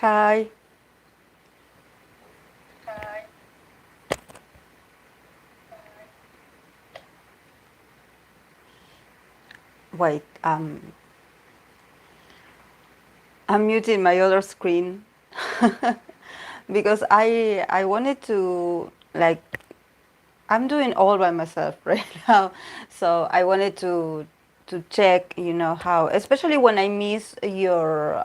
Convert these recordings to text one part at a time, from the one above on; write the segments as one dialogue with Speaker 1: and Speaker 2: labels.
Speaker 1: Hi. Wait, I'm muting my other screen because I wanted to like I'm doing all by myself right now, so I wanted to check, how, especially when I miss your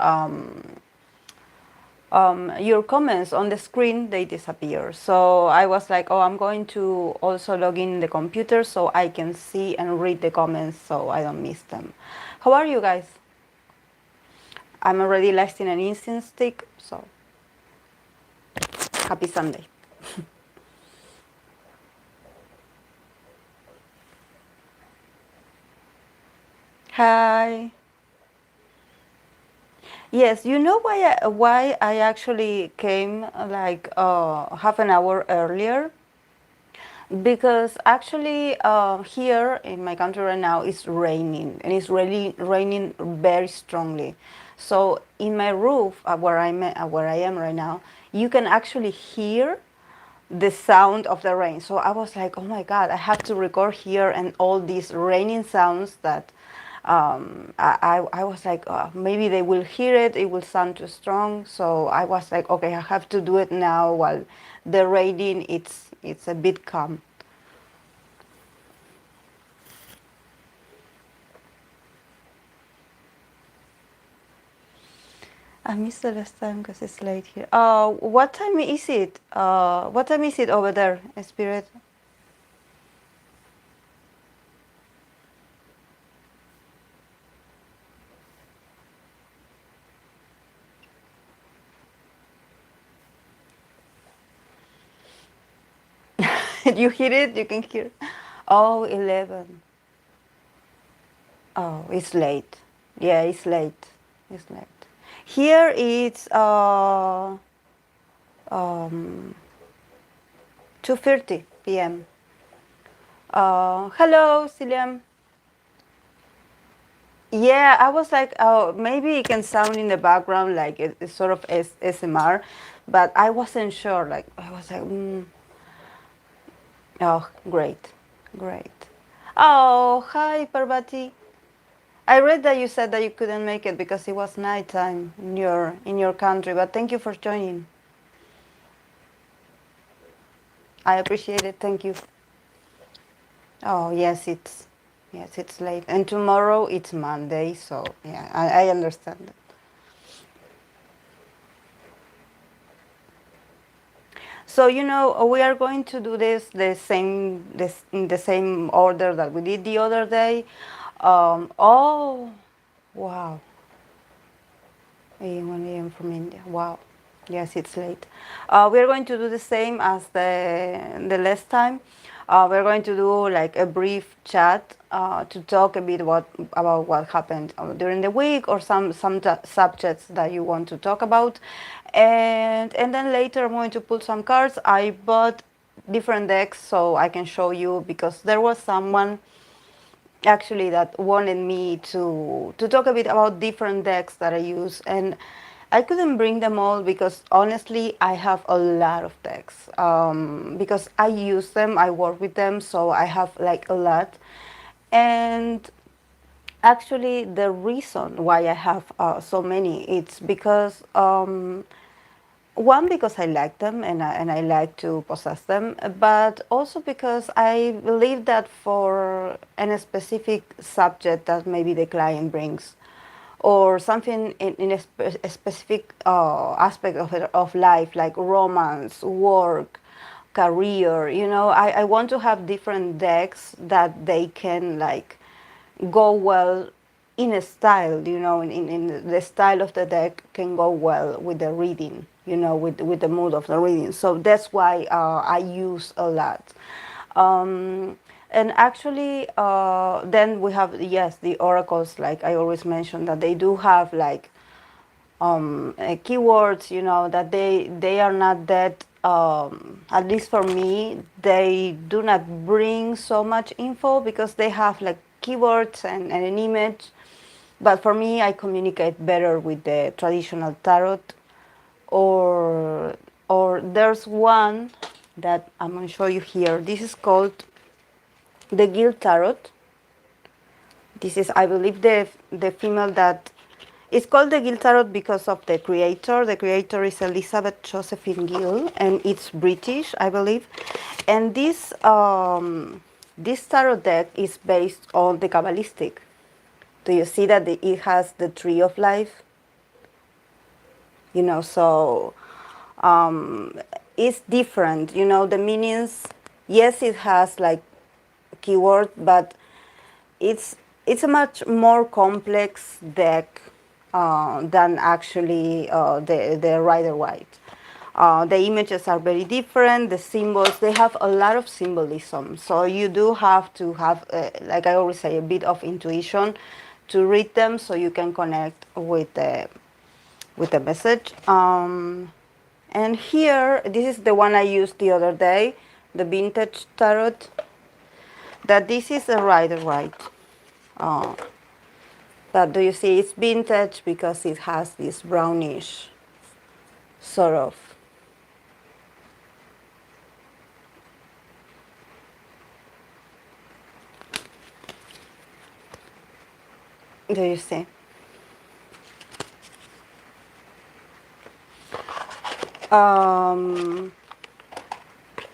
Speaker 1: comments on the screen, they disappear. So I was like, oh, I'm going to also log in the computer so I can see and read the comments so I don't miss them. How are you guys? I'm already lighting an incense stick, so happy Sunday. Hi. Yes, you know why I actually came like half an hour earlier? Because actually here in my country right now it's raining, and it's really raining very strongly. So in my roof, where I am right now, you can actually hear the sound of the rain. So I was like, oh my God, I have to record here and all these raining sounds that I was like, maybe they will hear it, it will sound too strong. So I was like, okay, I have to do it now while the raining it's a bit calm. I missed the last time because it's late here. What time is it? What time is it over there, Spirit? You hear it? You can hear. Oh, 11. Oh, it's late. Yeah, it's late. It's late. Here it's 2:30 p.m. Hello, Ciliam. Yeah, I was like, oh, maybe it can sound in the background like it's sort of SMR, but I wasn't sure. Like I was like, oh, great, great. Oh, hi, Parvati. I read that you said that you couldn't make it because it was nighttime in your country, but thank you for joining. I appreciate it. Thank you. Oh, yes, it's late. And tomorrow it's Monday, so yeah, I understand. So we are going to do this in the same order that we did the other day. Oh, wow. 1 a.m. from India. Wow. Yes, it's late. We are going to do the same as the last time. We're going to do like a brief chat to talk a bit about what happened during the week, or some subjects that you want to talk about, and then later I'm going to pull some cards. I bought different decks so I can show you, because there was someone actually that wanted me to talk a bit about different decks that I use, and I couldn't bring them all because honestly I have a lot of decks, because I use them, I work with them, so I have like a lot. And actually the reason why I have so many, it's because one, because I like them, and I like to possess them, but also because I believe that for a specific subject that maybe the client brings, or something in a specific aspect of life, like romance, work, career, I want to have different decks that they can like go well in a style, in the style of the deck can go well with the reading, with the mood of the reading. So that's why I use a lot. And actually, then we have, yes, the oracles, like I always mention, that they do have like keywords, that they are not that, at least for me, they do not bring so much info because they have like keywords and an image. But for me, I communicate better with the traditional tarot, or or there's one that I'm going to show you here. This is called the Guild Tarot. This is, I believe, the female that it's called the Guild Tarot because of the creator. The creator is Elizabeth Josephine Gill, and it's British, I believe. And this tarot deck is based on the Kabbalistic. Do you see that it has the tree of life? You know, so it's different. You know, the meanings. Yes, it has like keyword, but it's a much more complex deck than actually the Rider White. The images are very different. The symbols, they have a lot of symbolism. So you do have to have, like I always say, a bit of intuition to read them, so you can connect with the message. And here, this is the one I used the other day, the Vintage Tarot. That this is a Rider White. But do you see it's vintage because it has this brownish sort of. Do you see?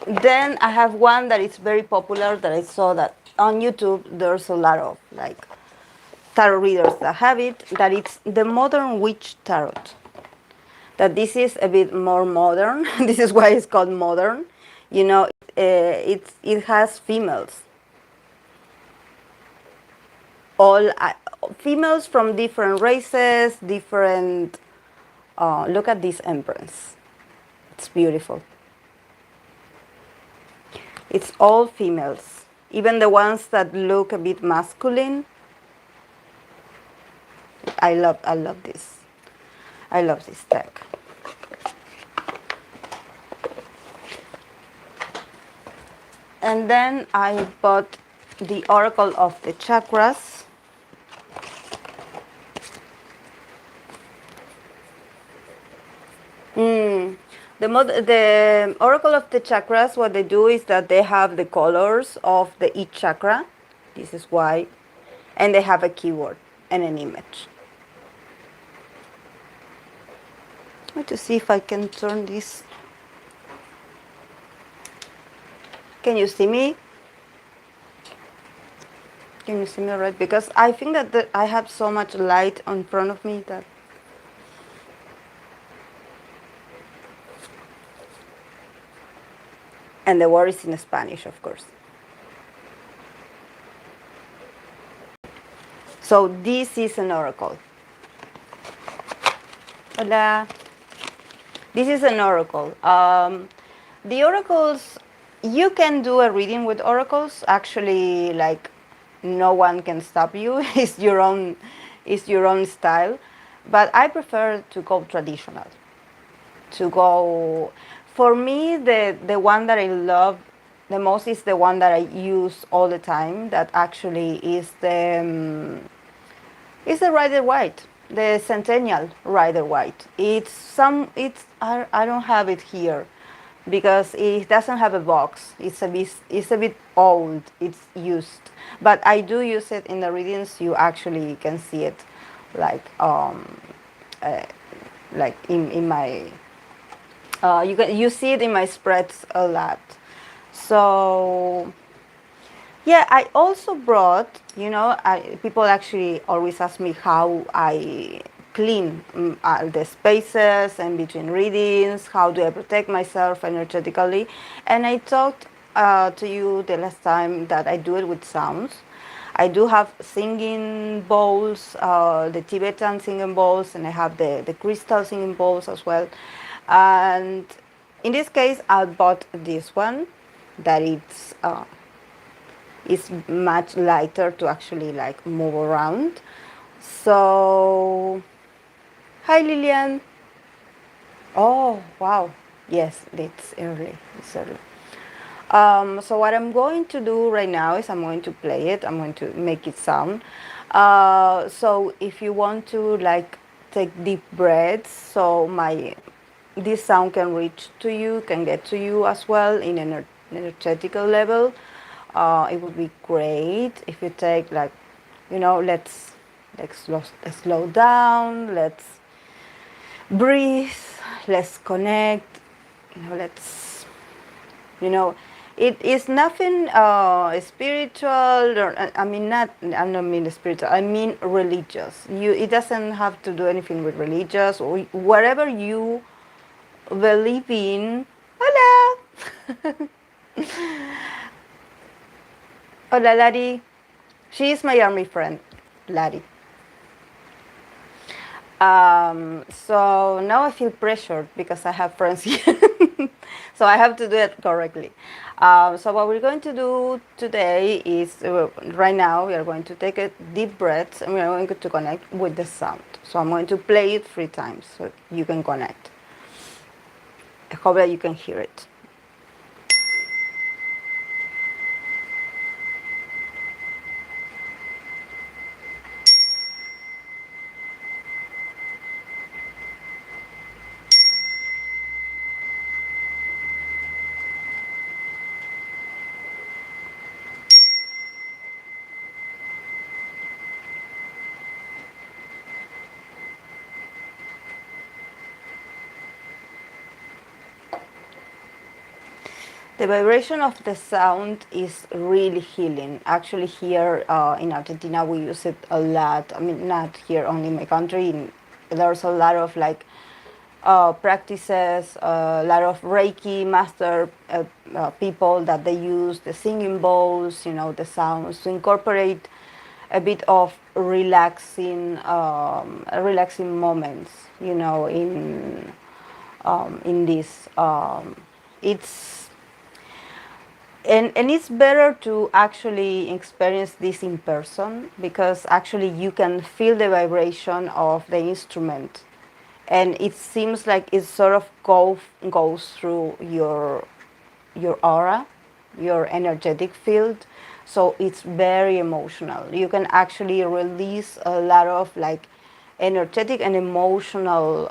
Speaker 1: Then I have one that is very popular that I saw that on YouTube there's a lot of like tarot readers that have it, that it's the Modern Witch Tarot. That this is a bit more modern. This is why it's called modern. You know, it has females. All females from different races, different. Look at this Empress. It's beautiful. It's all females, even the ones that look a bit masculine. I love this. I love this deck. And then I bought the Oracle of the Chakras. The Oracle of the Chakras, what they do is that they have the colors of each chakra. This is why. And they have a keyword and an image. I'm going to see if I can turn this. Can you see me? Can you see me right? Because I think that I have so much light in front of me that. And the word is in Spanish, of course. So this is an oracle. Hola. This is an oracle. The oracles, you can do a reading with oracles. Actually, like, no one can stop you. It's your own style. But I prefer to go traditional. To go. For me, the one that I love the most is the one that I use all the time. That actually is the Rider White, the Centennial Rider White. I don't have it here because it doesn't have a box. It's a bit old. It's used, but I do use it in the readings. You actually can see it, like in my. You see it in my spreads a lot. So yeah, I also brought, people actually always ask me how I clean the spaces and between readings, how do I protect myself energetically. And I talked to you the last time that I do it with sounds. I do have singing bowls, the Tibetan singing bowls, and I have the crystal singing bowls as well. And in this case, I bought this one that it's much lighter to actually like move around. So, hi Lillian. Oh wow, yes, it's early. It's early. So what I'm going to do right now is I'm going to play it. I'm going to make it sound. So if you want to like take deep breaths, so this sound can reach to you, can get to you as well in an energetical level. It would be great if you take like, let's slow down, let's breathe, let's connect, let's, it is nothing spiritual, or I mean, I don't mean spiritual, I mean religious. It doesn't have to do anything with religious or whatever you believe in. Hola! Hola, Lari. She is my army friend, Lari. So now I feel pressured because I have friends here. So I have to do it correctly. So what we're going to do today is, right now we are going to take a deep breath and we are going to connect with the sound. So I'm going to play it 3 times so you can connect. I hope that you can hear it. The vibration of the sound is really healing. Actually, here in Argentina, we use it a lot. I mean, not here only in my country. There's a lot of practices, a lot of Reiki master people that they use the singing bowls, the sounds to incorporate a bit of relaxing moments, in this. It's and it's better to actually experience this in person because actually you can feel the vibration of the instrument, and it seems like it sort of goes through your aura, your energetic field. So it's very emotional. You can actually release a lot of energetic and emotional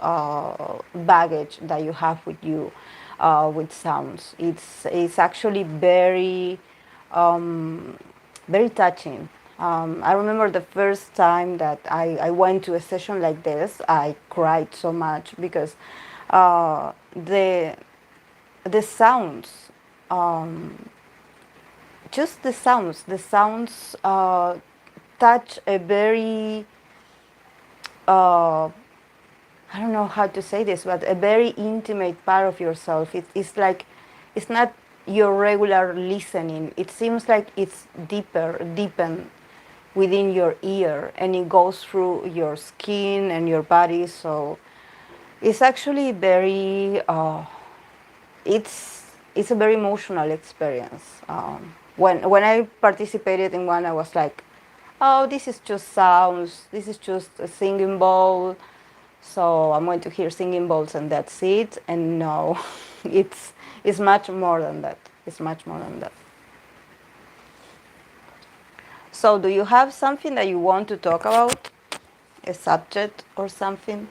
Speaker 1: baggage that you have with you with sounds. It's actually very touching. I remember the first time that I went to a session like this, I cried so much because the sounds, just the sounds touch a very, I don't know how to say this, but a very intimate part of yourself. It's like, it's not your regular listening. It seems like it's deepen within your ear, and it goes through your skin and your body. So it's actually it's a very emotional experience. When I participated in one, I was like, oh, this is just sounds. This is just a singing bowl. So I'm going to hear singing bowls and that's it. And no, it's much more than that. It's much more than that. So do you have something that you want to talk about? A subject or something?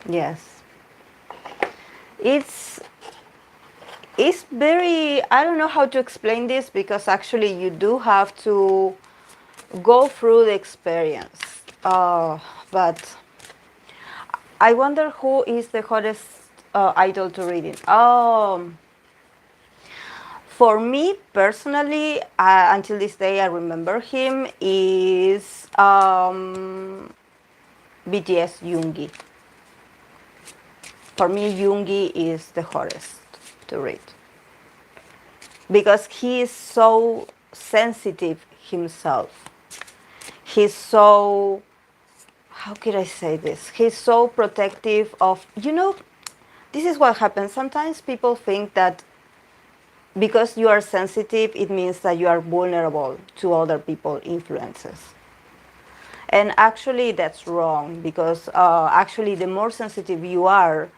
Speaker 1: Yes. It's it's very, I don't know how to explain this because actually you do have to go through the experience. But I wonder who is the hottest idol to read it. For me personally, until this day I remember him, is BTS Yoongi. For me, Yoongi is the hottest to read because he is so sensitive himself. He's so, how could I say this? He's so protective of, this is what happens. Sometimes people think that because you are sensitive, it means that you are vulnerable to other people's influences. And actually, that's wrong because actually, the more sensitive you are,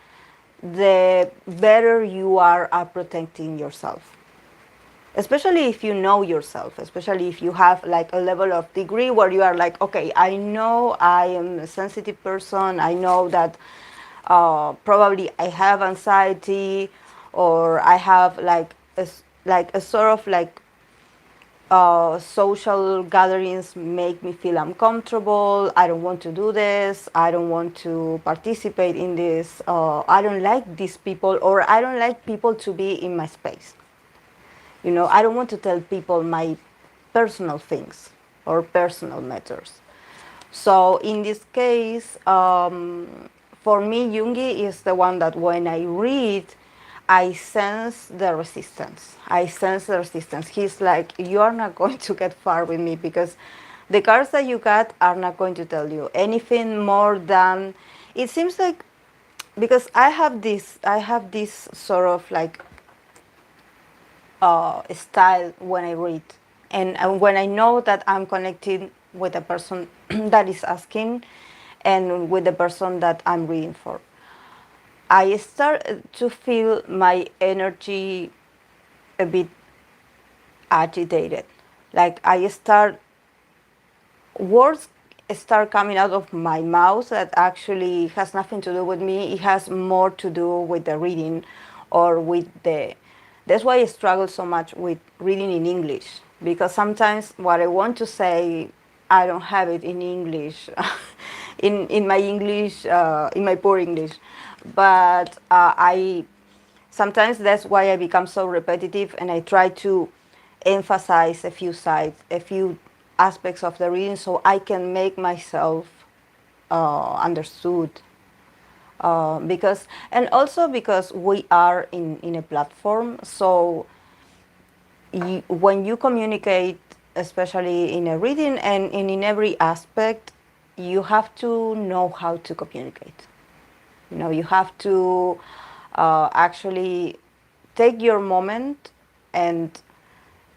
Speaker 1: the better you are at protecting yourself. especially if you know yourself, especially if you have like a level of degree where you are like, okay, I know I am a sensitive person, I know that probably I have anxiety, or I have like a sort of like social gatherings make me feel uncomfortable. I don't want to do this. I don't want to participate in this. I don't like these people, or I don't like people to be in my space. You know, I don't want to tell people my personal things or personal matters. So in this case, for me, Jungi is the one that when I read, I sense the resistance. I sense the resistance. He's like, you are not going to get far with me, because the cards that you got are not going to tell you anything more than, it seems like, because I have this sort of like style when I read. And when I know that I'm connecting with the person that is asking and with the person that I'm reading for, I start to feel my energy a bit agitated. Like words start coming out of my mouth that actually has nothing to do with me. It has more to do with the reading or with the. That's why I struggle so much with reading in English, because sometimes what I want to say, I don't have it in English, in my English, in my poor English. But I sometimes that's why I become so repetitive, and I try to emphasize a few sides, a few aspects of the reading, so I can make myself understood. Because, and also because we are in a platform, so when you communicate, especially in a reading and in every aspect, you have to know how to communicate. You know, you have to actually take your moment and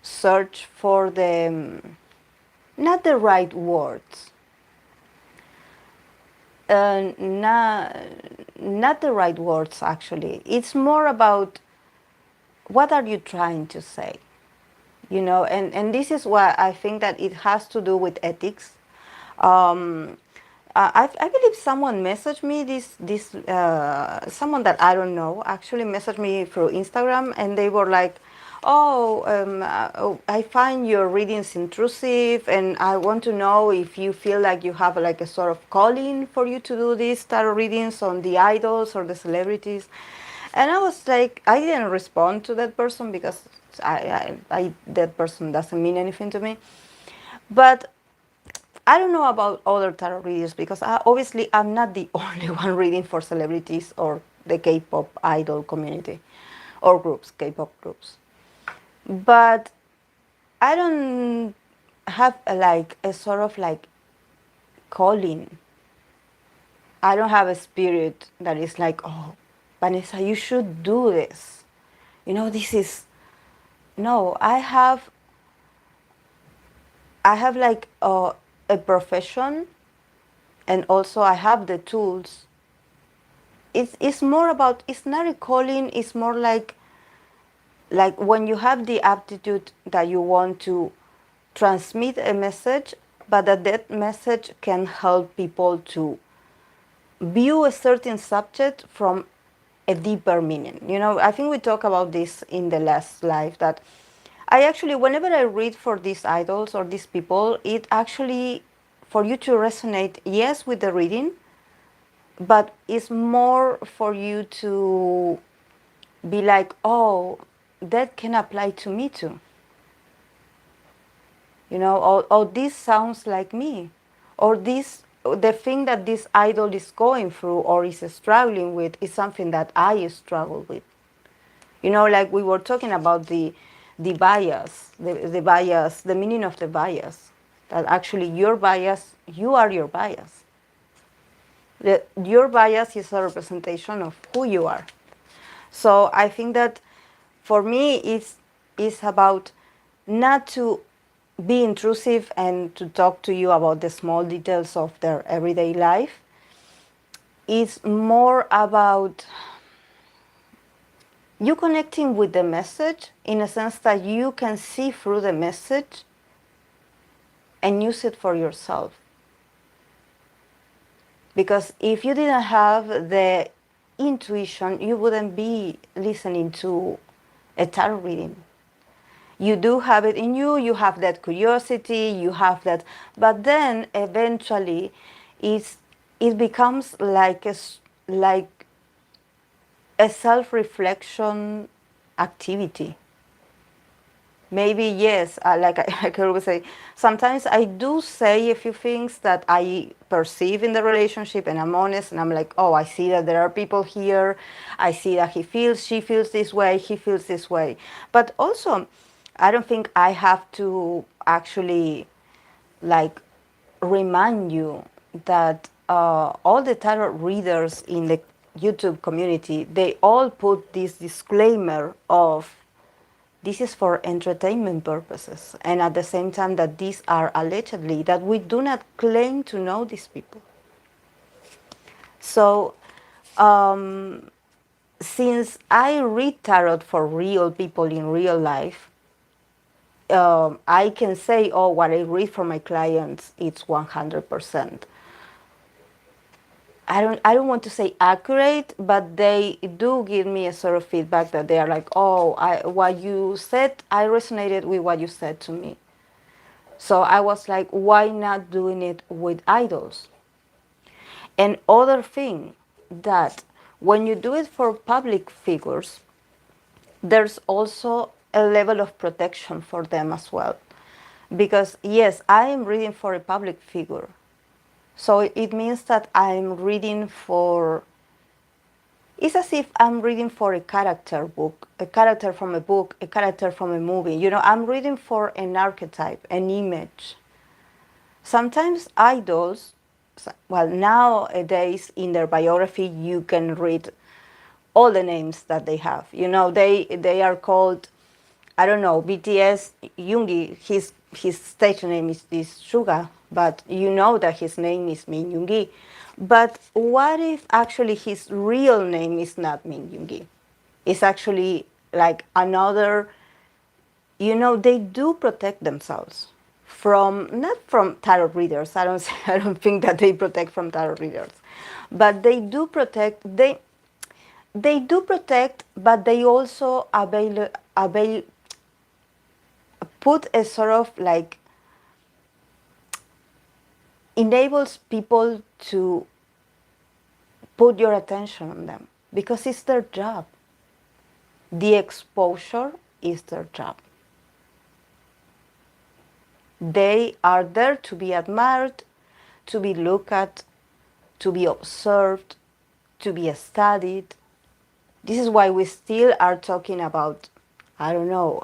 Speaker 1: search for the not the right words, not the right words actually. It's more about what are you trying to say, you know, and this is why I think that it has to do with ethics. um, I believe someone messaged me this someone that I don't know actually messaged me through Instagram, and they were like, "Oh, I find your readings intrusive, and I want to know if you feel like you have like a sort of calling for you to do these tarot readings on the idols or the celebrities." And I was like, I didn't respond to that person because that person doesn't mean anything to me. But I don't know about other tarot readers, because obviously I'm not the only one reading for celebrities or the K-pop idol community or groups, K-pop groups. But I don't have like a sort of like calling. I don't have a spirit that is like, oh, Vanessa, you should do this. You know, this is no. I have like a profession, and also I have the tools. It's more about, it's not a calling. It's more like when you have the aptitude that you want to transmit a message, but that message can help people to view a certain subject from a deeper meaning. You know, I think we talked about this in the last live, that I actually, whenever I read for these idols or these people, it actually, for you to resonate, yes, with the reading, but it's more for you to be like, oh, that can apply to me too. You know, or this sounds like me, or this, the thing that this idol is going through or is struggling with is something that I struggle with. You know, like we were talking about the bias, the bias, the meaning of the bias. That actually your bias, you are your bias. Your bias is a representation of who you are. So I think that for me it's about not to be intrusive and to talk to you about the small details of their everyday life. It's more about you connecting with the message in a sense that you can see through the message and use it for yourself. Because if you didn't have the intuition, you wouldn't be listening to a tarot reading. You do have it in you, you have that curiosity, you have that, but then eventually it becomes like a self-reflection activity. Maybe yes, like I always say, sometimes I do say a few things that I perceive in the relationship, and I'm honest, and I'm like, oh, I see that there are people here, I see that she feels this way, he feels this way. But also, I don't think I have to actually like remind you that all the tarot readers in the YouTube community, they all put this disclaimer of this is for entertainment purposes, and at the same time that these are allegedly, that we do not claim to know these people. So since I read tarot for real people in real life, I can say, oh, what I read for my clients, it's 100%. I don't want to say accurate, but they do give me a sort of feedback that they are like, oh, what you said, I resonated with what you said to me. So I was like, why not doing it with idols? And other thing, that when you do it for public figures, there's also a level of protection for them as well. Because yes, I am reading for a public figure. So it means that I'm reading for, it's as if I'm reading for a character book, a character from a book, a character from a movie. You know, I'm reading for an archetype, an image. Sometimes idols, well, nowadays in their biography, you can read all the names that they have. You know, they are called, I don't know, BTS Yoongi. His stage name is Suga, but you know that his name is Min Yoongi. But what if actually his real name is not Min Yoongi? It's actually like another, you know, they do protect themselves from, not from tarot readers. I don't think that they protect from tarot readers, but they do protect. They do protect, but they also put a sort of like enables people to put your attention on them because it's their job. The exposure is their job. They are there to be admired, to be looked at, to be observed, to be studied. This is why we still are talking about, I don't know,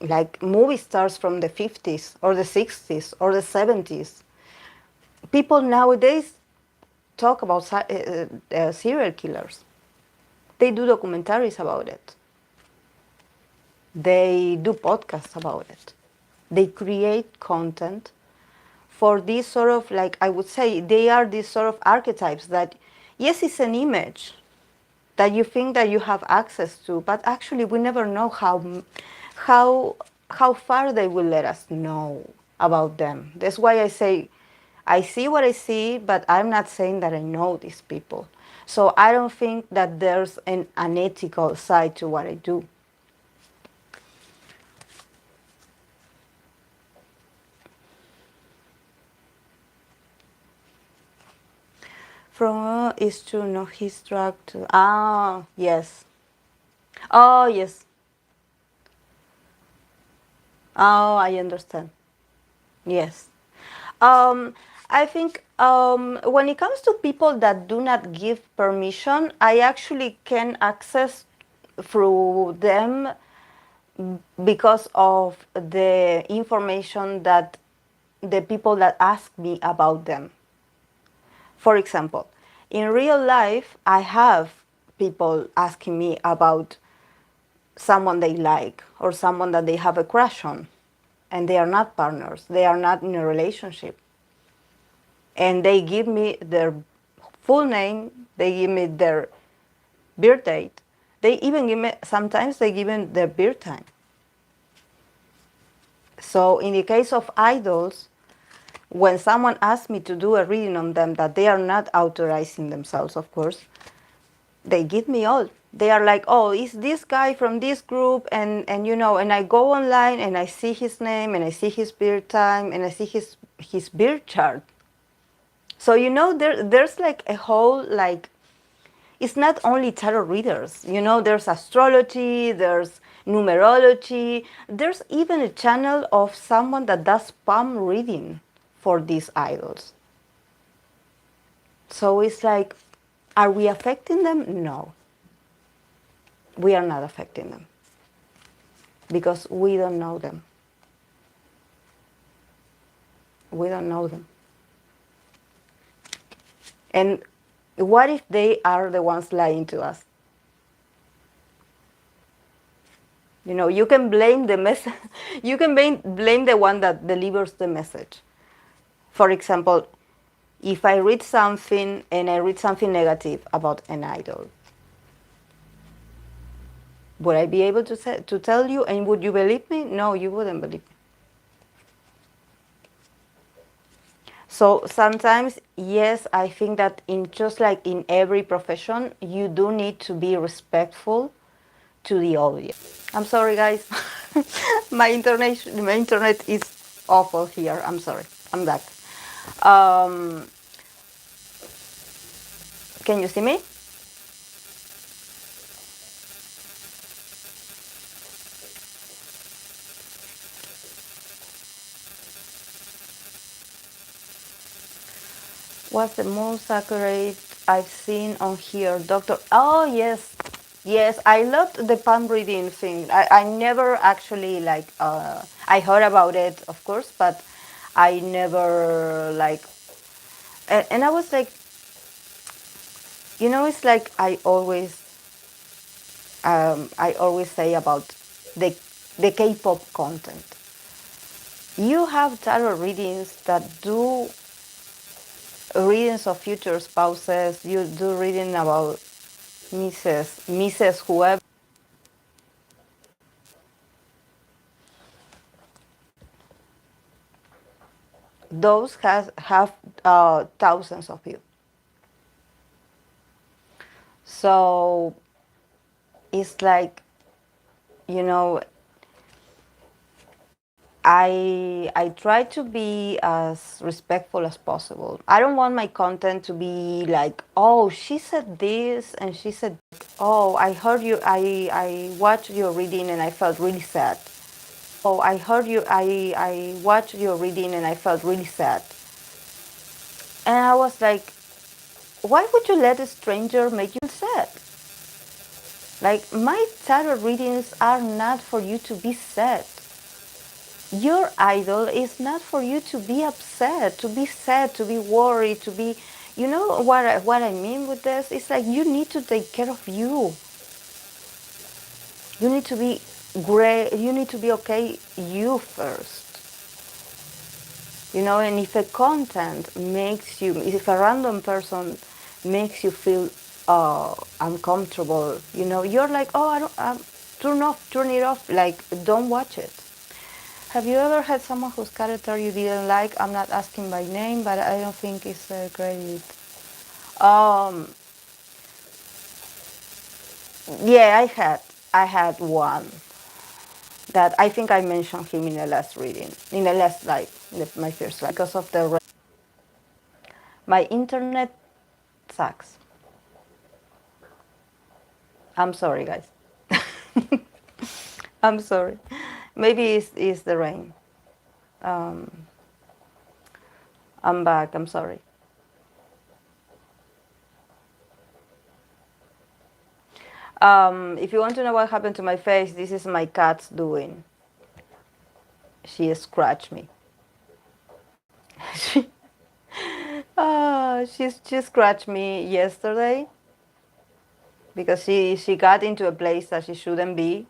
Speaker 1: like movie stars from the 50s or the 60s or the 70s. People nowadays talk about serial killers. They do documentaries about it. They do podcasts about it. They create content for this sort of, like, I would say, they are these sort of archetypes that, yes, it's an image that you think that you have access to, but actually we never know how far they will let us know about them. That's why I say, I see what I see, but I'm not saying that I know these people. So I don't think that there's an unethical side to what I do. From is to know his drug to, yes. Oh, yes. Oh, I understand. Yes. I think when it comes to people that do not give permission, I actually can access through them because of the information that the people that ask me about them. For example, in real life, I have people asking me about someone they like or someone that they have a crush on, and they are not partners, they are not in a relationship. And they give me their full name, they give me their birth date, They even give me, sometimes they give me their birth time. So in the case of idols, when someone asks me to do a reading on them that they are not authorizing themselves, of course, they give me all. They are like, oh, is this guy from this group? And you know, and I go online and I see his name and I see his birth time and I see his birth chart. So you know, there's like a whole, like, it's not only tarot readers. You know, there's astrology, there's numerology, there's even a channel of someone that does palm reading for these idols. So it's like, are we affecting them? No, we are not affecting them because we don't know them. We don't know them. And what if they are the ones lying to us? You know, you can blame the message. You can blame the one that delivers the message. For example, if I read something and I read something negative about an idol, would I be able to tell you, and would you believe me? No, you wouldn't believe me. So sometimes, yes, I think that in just like in every profession, you do need to be respectful to the audience. I'm sorry, guys. My internet is awful here. I'm sorry. I'm back. Um, can you see me? What's the most accurate I've seen on here, Doctor? Oh, yes. Yes, I loved the palm reading thing. I never actually like, I heard about it, of course, but I never like, and I was like, you know, it's like I always say about the, the K-pop content. You have tarot readings that do readings of future spouses, you do reading about Mrs. whoever. Those have thousands of views. So it's like, you know, I try to be as respectful as possible. I don't want my content to be like, oh, she said this and she said, oh, I heard you, I watched your reading and I felt really sad. Oh, I watched your reading and I felt really sad. And I was like, why would you let a stranger make you sad? Like, my tarot readings are not for you to be sad. Your idol is not for you to be upset, to be sad, to be worried, to be, you know what I mean with this? It's like you need to take care of you. You need to be great, you need to be okay you first. You know, and if a content makes you, if a random person makes you feel uncomfortable, you know, you're like, oh, I don't, turn it off, like, don't watch it. Have you ever had someone whose character you didn't like? I'm not asking by name, but I don't think it's a great. Um, yeah, I had one that I think I mentioned him in the last reading, in the last live, my first live, because of the. My internet sucks. I'm sorry, guys. I'm sorry. Maybe it's the rain. Um, I'm back. I'm sorry. If you want to know what happened to my face, this is my cat's doing. She scratched me. she, she scratched me yesterday because she got into a place that she shouldn't be,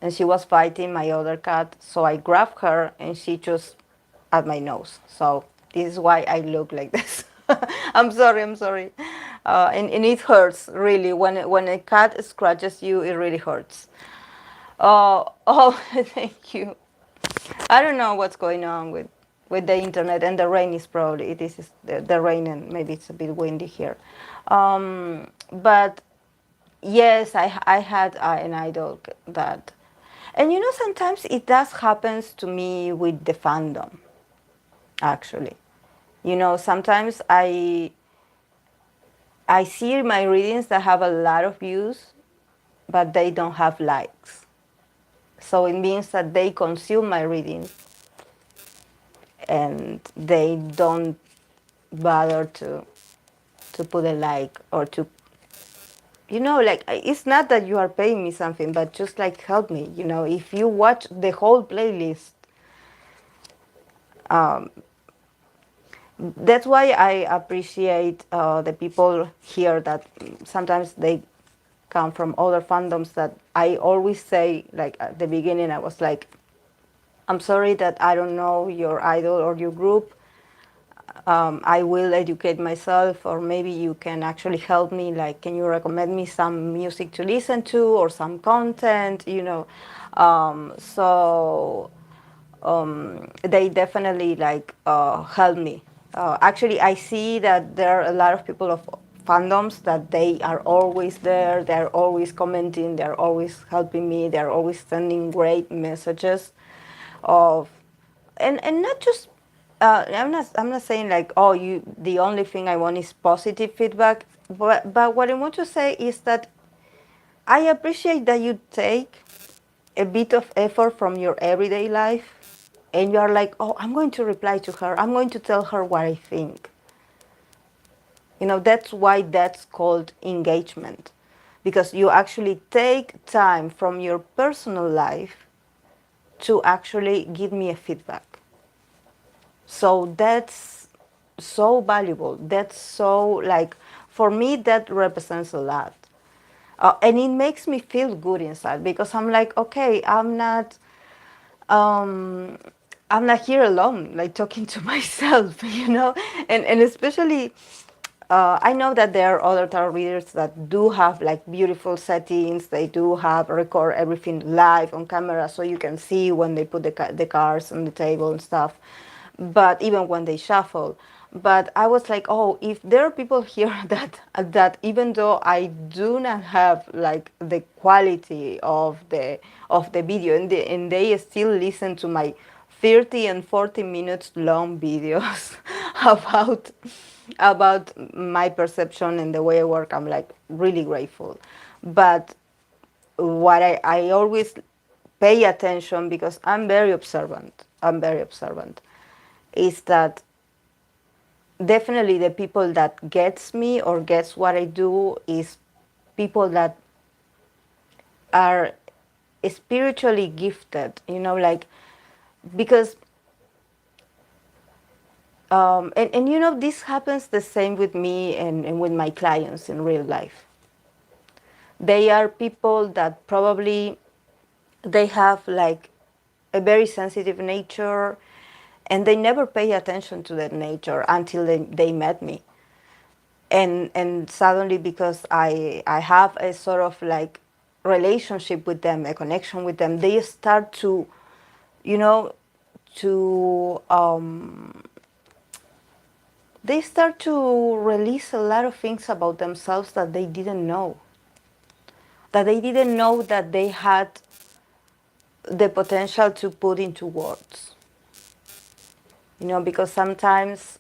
Speaker 1: and she was fighting my other cat. So I grabbed her, and she just at my nose. So this is why I look like this. I'm sorry. I'm sorry. and it hurts really when a cat scratches you. It really hurts. Oh, thank you. I don't know what's going on with the internet, and the rain is probably this is the rain, and maybe it's a bit windy here. But yes, I had an idol that, and sometimes it does happens to me with the fandom. Actually, sometimes I see my readings that have a lot of views, but they don't have likes. So it means that they consume my readings and they don't bother to put a like or to like it's not that you are paying me something, but just like help me. If you watch the whole playlist, that's why I appreciate the people here that sometimes they come from other fandoms that I always say, like at the beginning I was like, I'm sorry that I don't know your idol or your group. I will educate myself, or maybe you can actually help me. Like, can you recommend me some music to listen to or some content? So they definitely like help me. Actually, I see that there are a lot of people of fandoms that they are always there. They're always commenting. They're always helping me. They're always sending great messages of and not just I'm not saying like, oh, you the only thing I want is positive feedback, but what I want to say is that I appreciate that you take a bit of effort from your everyday life and you are like, oh, I'm going to reply to her, I'm going to tell her what I think. That's why that's called engagement, because you actually take time from your personal life to actually give me a feedback. So that's so valuable. That's so, like, for me, that represents a lot. And it makes me feel good inside because I'm like, okay, um, I'm not here alone, like talking to myself. And especially, I know that there are other tarot readers that do have like beautiful settings. They do have record everything live on camera, so you can see when they put the cards on the table and stuff. But even when they shuffle, but I was like, oh, if there are people here that even though I do not have like the quality of the video, and they still listen to my 30 and 40 minutes long videos about my perception and the way I work, I'm like really grateful. But what I always pay attention, because I'm very observant, is that definitely the people that gets me or gets what I do is people that are spiritually gifted, like, because and this happens the same with me and with my clients in real life. They are people that probably they have like a very sensitive nature, and they never pay attention to that nature until they met me. And suddenly, because I have a sort of like relationship with them, a connection with them, they start to, you know to they start to release a lot of things about themselves that they didn't know that they had the potential to put into words. Because sometimes,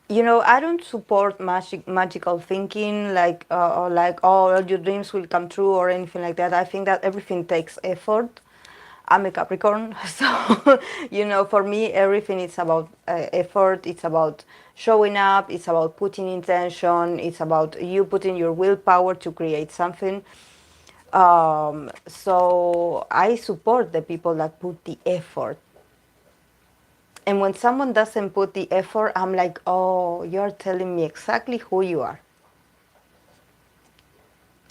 Speaker 1: I don't support magical thinking, like, or like, oh, all your dreams will come true or anything like that. I think that everything takes effort. I'm a Capricorn, so for me, everything is about effort. It's about showing up. It's about putting intention. It's about you putting your willpower to create something. So I support the people that put the effort. And when someone doesn't put the effort, I'm like, oh, you're telling me exactly who you are.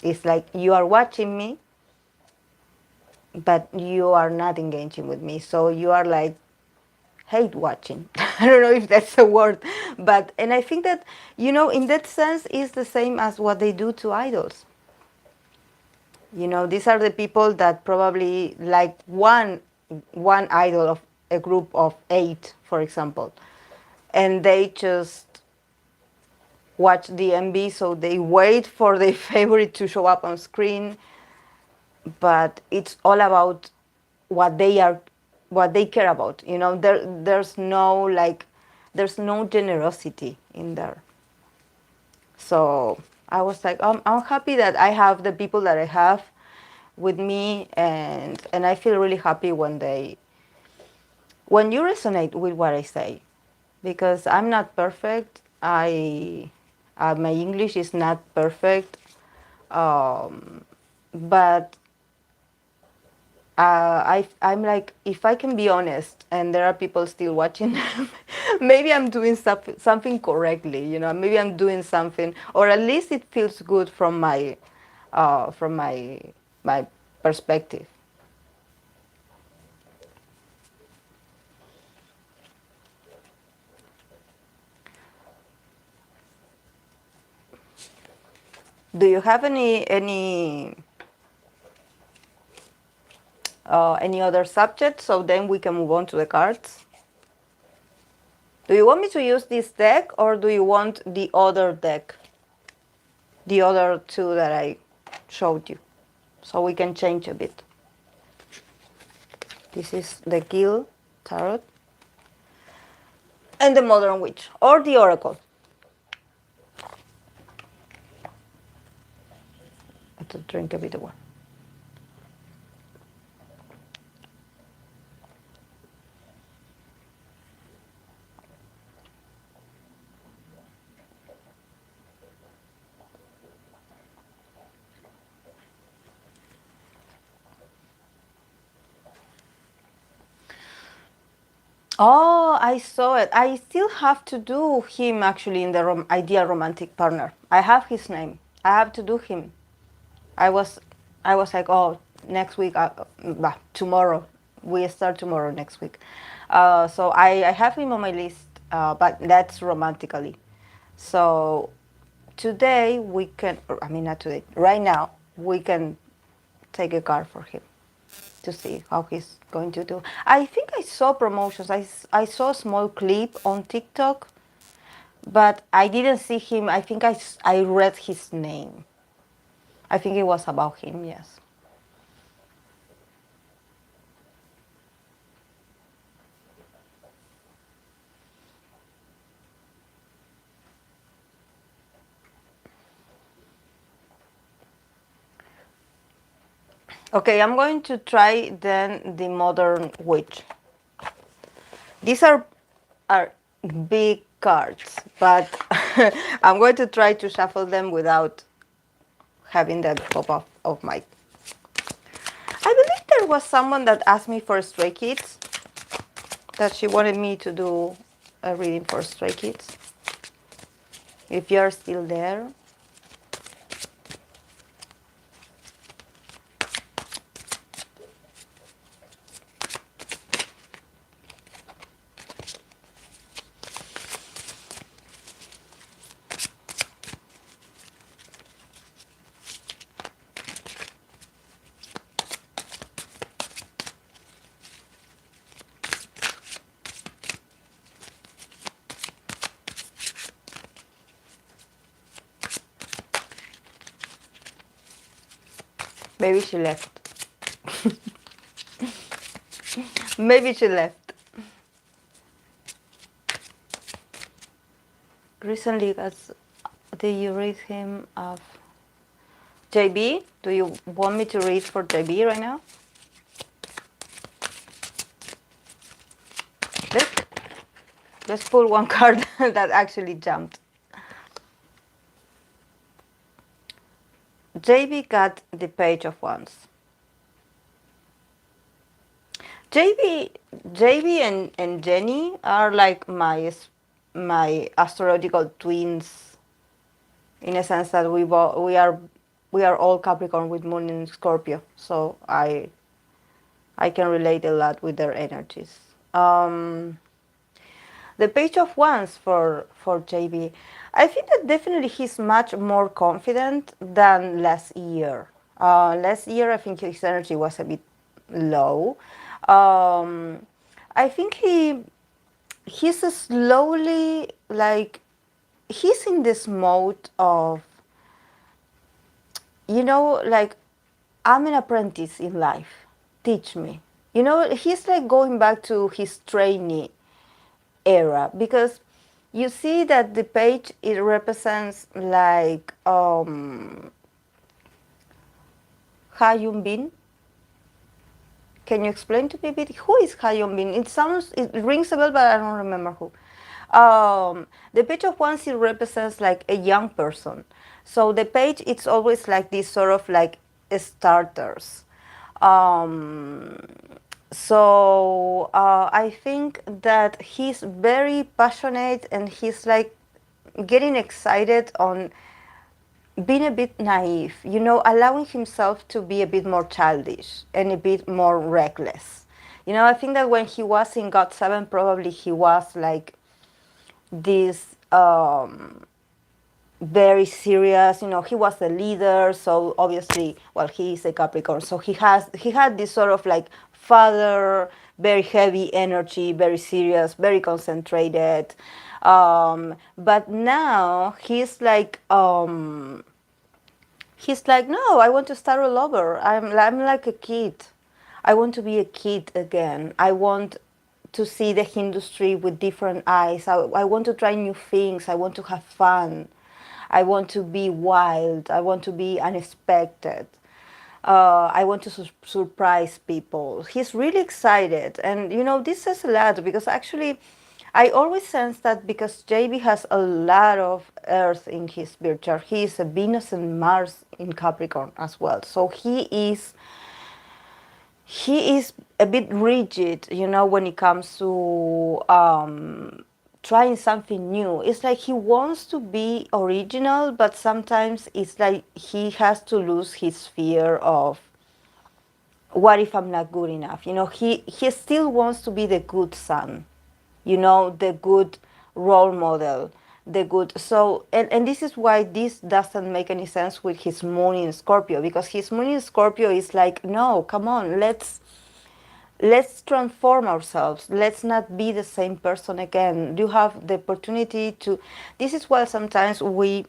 Speaker 1: It's like you are watching me, but you are not engaging with me. So you are like hate watching. I don't know if that's a word, But, and I think that, in that sense, is the same as what they do to idols. These are the people that probably like one idol of a group of 8, for example, and they just watch the MV, so they wait for their favorite to show up on screen, but it's all about what they care about. There's no generosity in there. So I was like, I'm happy that I have the people that I have with me, and I feel really happy when you resonate with what I say, because I'm not perfect. My English is not perfect, but I'm like, if I can be honest, and there are people still watching, maybe I'm doing something correctly. Maybe I'm doing something, or at least it feels good from my perspective. Do you have any other subject? So then we can move on to the cards. Do you want me to use this deck, or do you want the other deck? The other two that I showed you. So we can change a bit. This is the Kpop Tarot. And the Modern Witch, or the Oracle. I have to drink a bit of water. Oh, I saw it. I still have to do him actually in the ideal romantic partner. I have his name. I have to do him. I was, I was like, oh, next week, tomorrow. We start tomorrow next week. So I have him on my list, but that's romantically. So today we can, I mean, not today, right now, we can take a card for him to see how he's going to do. I think I saw promotions. I saw a small clip on TikTok, but I didn't see him. I think I read his name. I think it was about him, yes. Okay, I'm going to try then the Modern Witch. These are big cards, but I'm going to try to shuffle them without having that pop up of my... I believe there was someone that asked me for Stray Kids, that she wanted me to do a reading for Stray Kids. If you're still there. Maybe she left. Maybe she left. Recently, did you read him of JB? Do you want me to read for JB right now? Let's, let's pull one card that actually jumped. JB got the Page of Wands. JB and Jenny are like my astrological twins, in a sense that we are all Capricorn with Moon in Scorpio, so I can relate a lot with their energies. The Page of Wands for JB. I think that definitely he's much more confident than last year. Last year, I think his energy was a bit low. I think he's slowly, like, he's in this mode of, like, I'm an apprentice in life. Teach me. He's like going back to his trainee era, because you see that the page, it represents like Ha Yun Bin. Can you explain to me a bit who is Ha Yun Bin? It rings a bell, but I don't remember who. The Page of Wands, it represents like a young person. So the page, it's always like this sort of like starters. Um, I think that he's very passionate, and he's like getting excited on being a bit naive, allowing himself to be a bit more childish and a bit more reckless. I think that when he was in God 7, probably he was like this very serious. He was the leader, so obviously, well, he is a Capricorn, so he had this sort of like father, very heavy energy, very serious, very concentrated. But now he's like, no, I want to start all over. I'm like a kid. I want to be a kid again. I want to see the industry with different eyes. I want to try new things. I want to have fun. I want to be wild. I want to be unexpected. I want to surprise people. He's really excited. And, this says a lot, because actually I always sense that because JB has a lot of Earth in his birth chart, he is a Venus and Mars in Capricorn as well. So he is a bit rigid, when it comes to trying something new. It's like he wants to be original, but sometimes it's like he has to lose his fear of, what if I'm not good enough? He still wants to be the good son, the good role model, the good. So, and this is why this doesn't make any sense with his moon in Scorpio, because his moon in Scorpio is like, no, come on, let's transform ourselves. Let's not be the same person again. You have the opportunity to. This is why sometimes we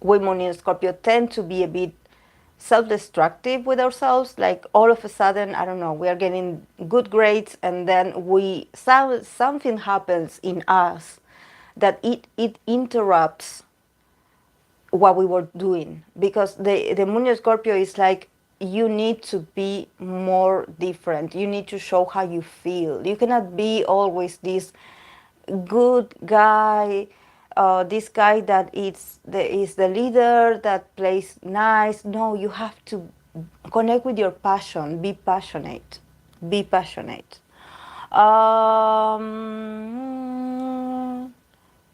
Speaker 1: women in Scorpio tend to be a bit self-destructive with ourselves. Like all of a sudden, I don't know, we are getting good grades, and then something happens in us that it interrupts what we were doing, because the moon in Scorpio is like, you need to be more different. You need to show how you feel. You cannot be always this good guy, this guy that is the leader that plays nice. No, you have to connect with your passion. Be passionate. Be passionate.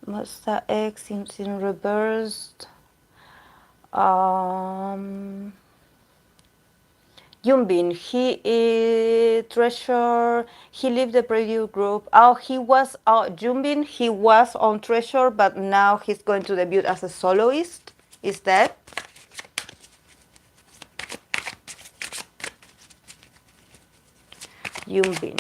Speaker 1: Mazda X seems in reversed. Yumbin, he is Treasure. He left the preview group. Oh, he was Yumbin. He was on Treasure, but now he's going to debut as a soloist. Is that? Yumbin.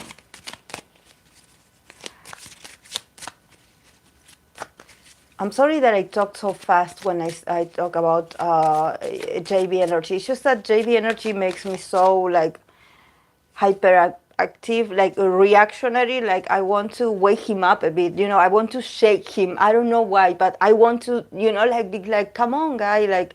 Speaker 1: I'm sorry that I talk so fast when I talk about JB energy. It's just that JB energy makes me so like hyperactive, like reactionary. Like I want to wake him up a bit. I want to shake him. I don't know why, but I want to, like be like, come on, guy, like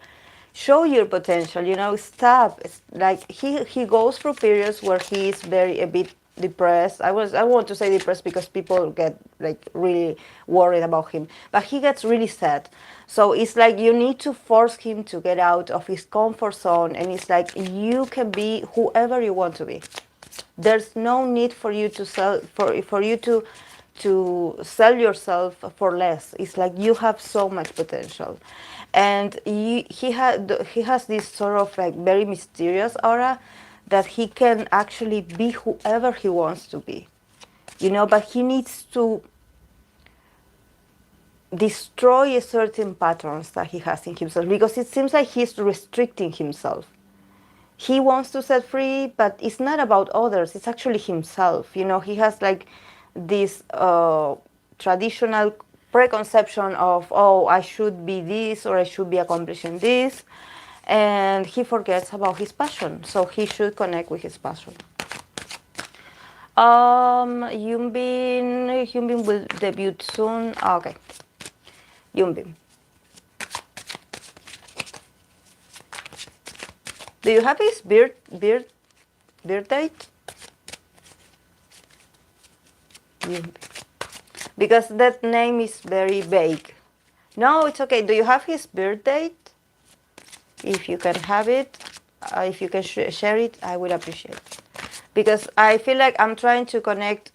Speaker 1: show your potential. Stop. It's like he goes through periods where he is a bit depressed. I want to say depressed because people get like really worried about him, but he gets really sad. So it's like you need to force him to get out of his comfort zone, and it's like you can be whoever you want to be. There's no need for you to sell for you to sell yourself for less. It's like you have so much potential, and he has this sort of like very mysterious aura that he can actually be whoever he wants to be, but he needs to destroy certain patterns that he has in himself, because it seems like he's restricting himself. He wants to set free, but it's not about others, it's actually himself. You know, he has like this traditional preconception of, oh, I should be this or I should be accomplishing this, and he forgets about his passion. So he should connect with his passion. Yumbin will debut soon. Okay, Yumbin. Do you have his birth date? Yumbin. Because that name is very vague. No, it's okay. Do you have his birth date? If you can have it, if you can share it, I would appreciate it. Because I feel like I'm trying to connect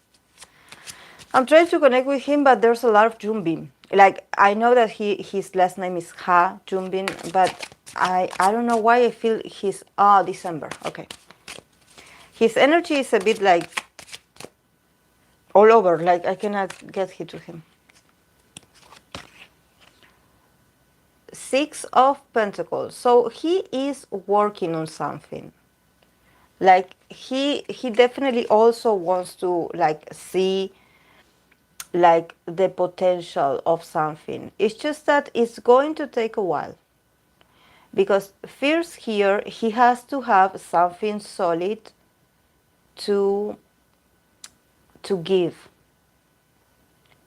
Speaker 1: with him, but there's a lot of Jumbin. Like, I know that his last name is Ha Jumbin, but I don't know why I feel he's December. Okay. His energy is a bit like all over, like I cannot get hit to him. 6 of Pentacles. So he is working on something. Like he definitely also wants to like see like the potential of something. It's just that it's going to take a while. Because first here he has to have something solid to give.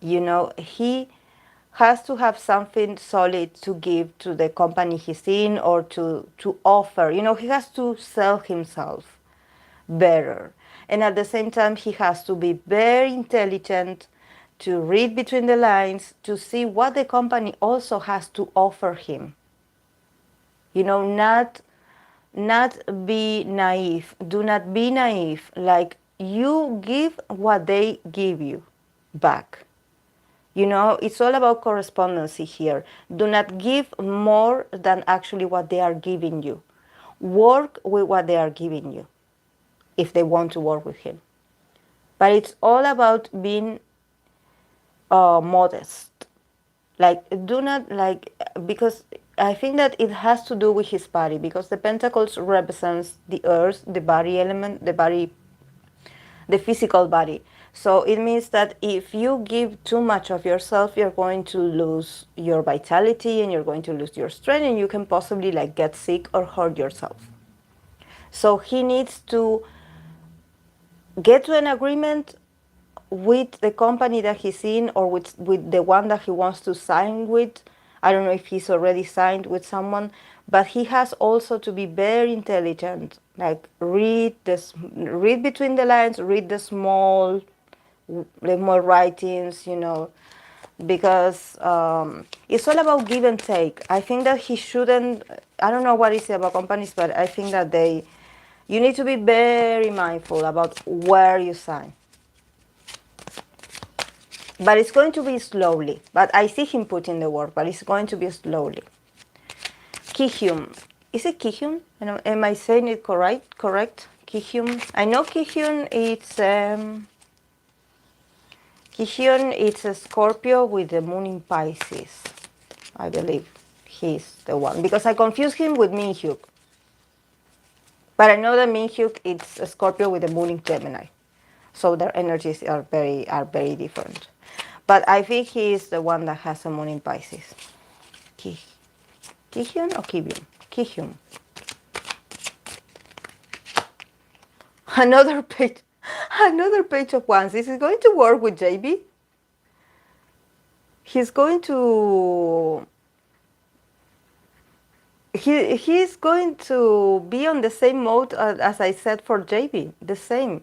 Speaker 1: You know, he has to have something solid to give to the company he's in, or to offer. You know, he has to sell himself better. And at the same time, he has to be very intelligent, to read between the lines, to see what the company also has to offer him. You know, not be naive. Do not be naive. Like, you give what they give you back. You know, it's all about correspondency here. Do not give more than actually what they are giving you. Work with what they are giving you, if they want to work with him. But it's all about being modest. Like, do not, like, because I think that it has to do with his body, because the Pentacles represents the earth, the body element, the physical body. So it means that if you give too much of yourself, you're going to lose your vitality and you're going to lose your strength, and you can possibly like get sick or hurt yourself. So he needs to get to an agreement with the company that he's in, or with the one that he wants to sign with. I don't know if he's already signed with someone, but he has also to be very intelligent. Like, read between the lines, read the small writings, you know, because it's all about give and take. I think that he shouldn't, I don't know what is it about companies, but I think that you need to be very mindful about where you sign. But it's going to be slowly. But I see him putting the work, but it's going to be slowly. Kihyun. Is it Kihyun? Am I saying it correct? Kihyun. I know Kihyun, it's a Scorpio with the moon in Pisces. I believe he's the one. Because I confuse him with Minhyuk. But I know that Minhyuk is a Scorpio with the moon in Gemini. So their energies are very different. But I think he is the one that has a moon in Pisces. Kihyun or Kibyun? Kihyun. Another page of wands. Is he going to work with JB? He's going to he's going to be on the same mode as I said for JB. The same.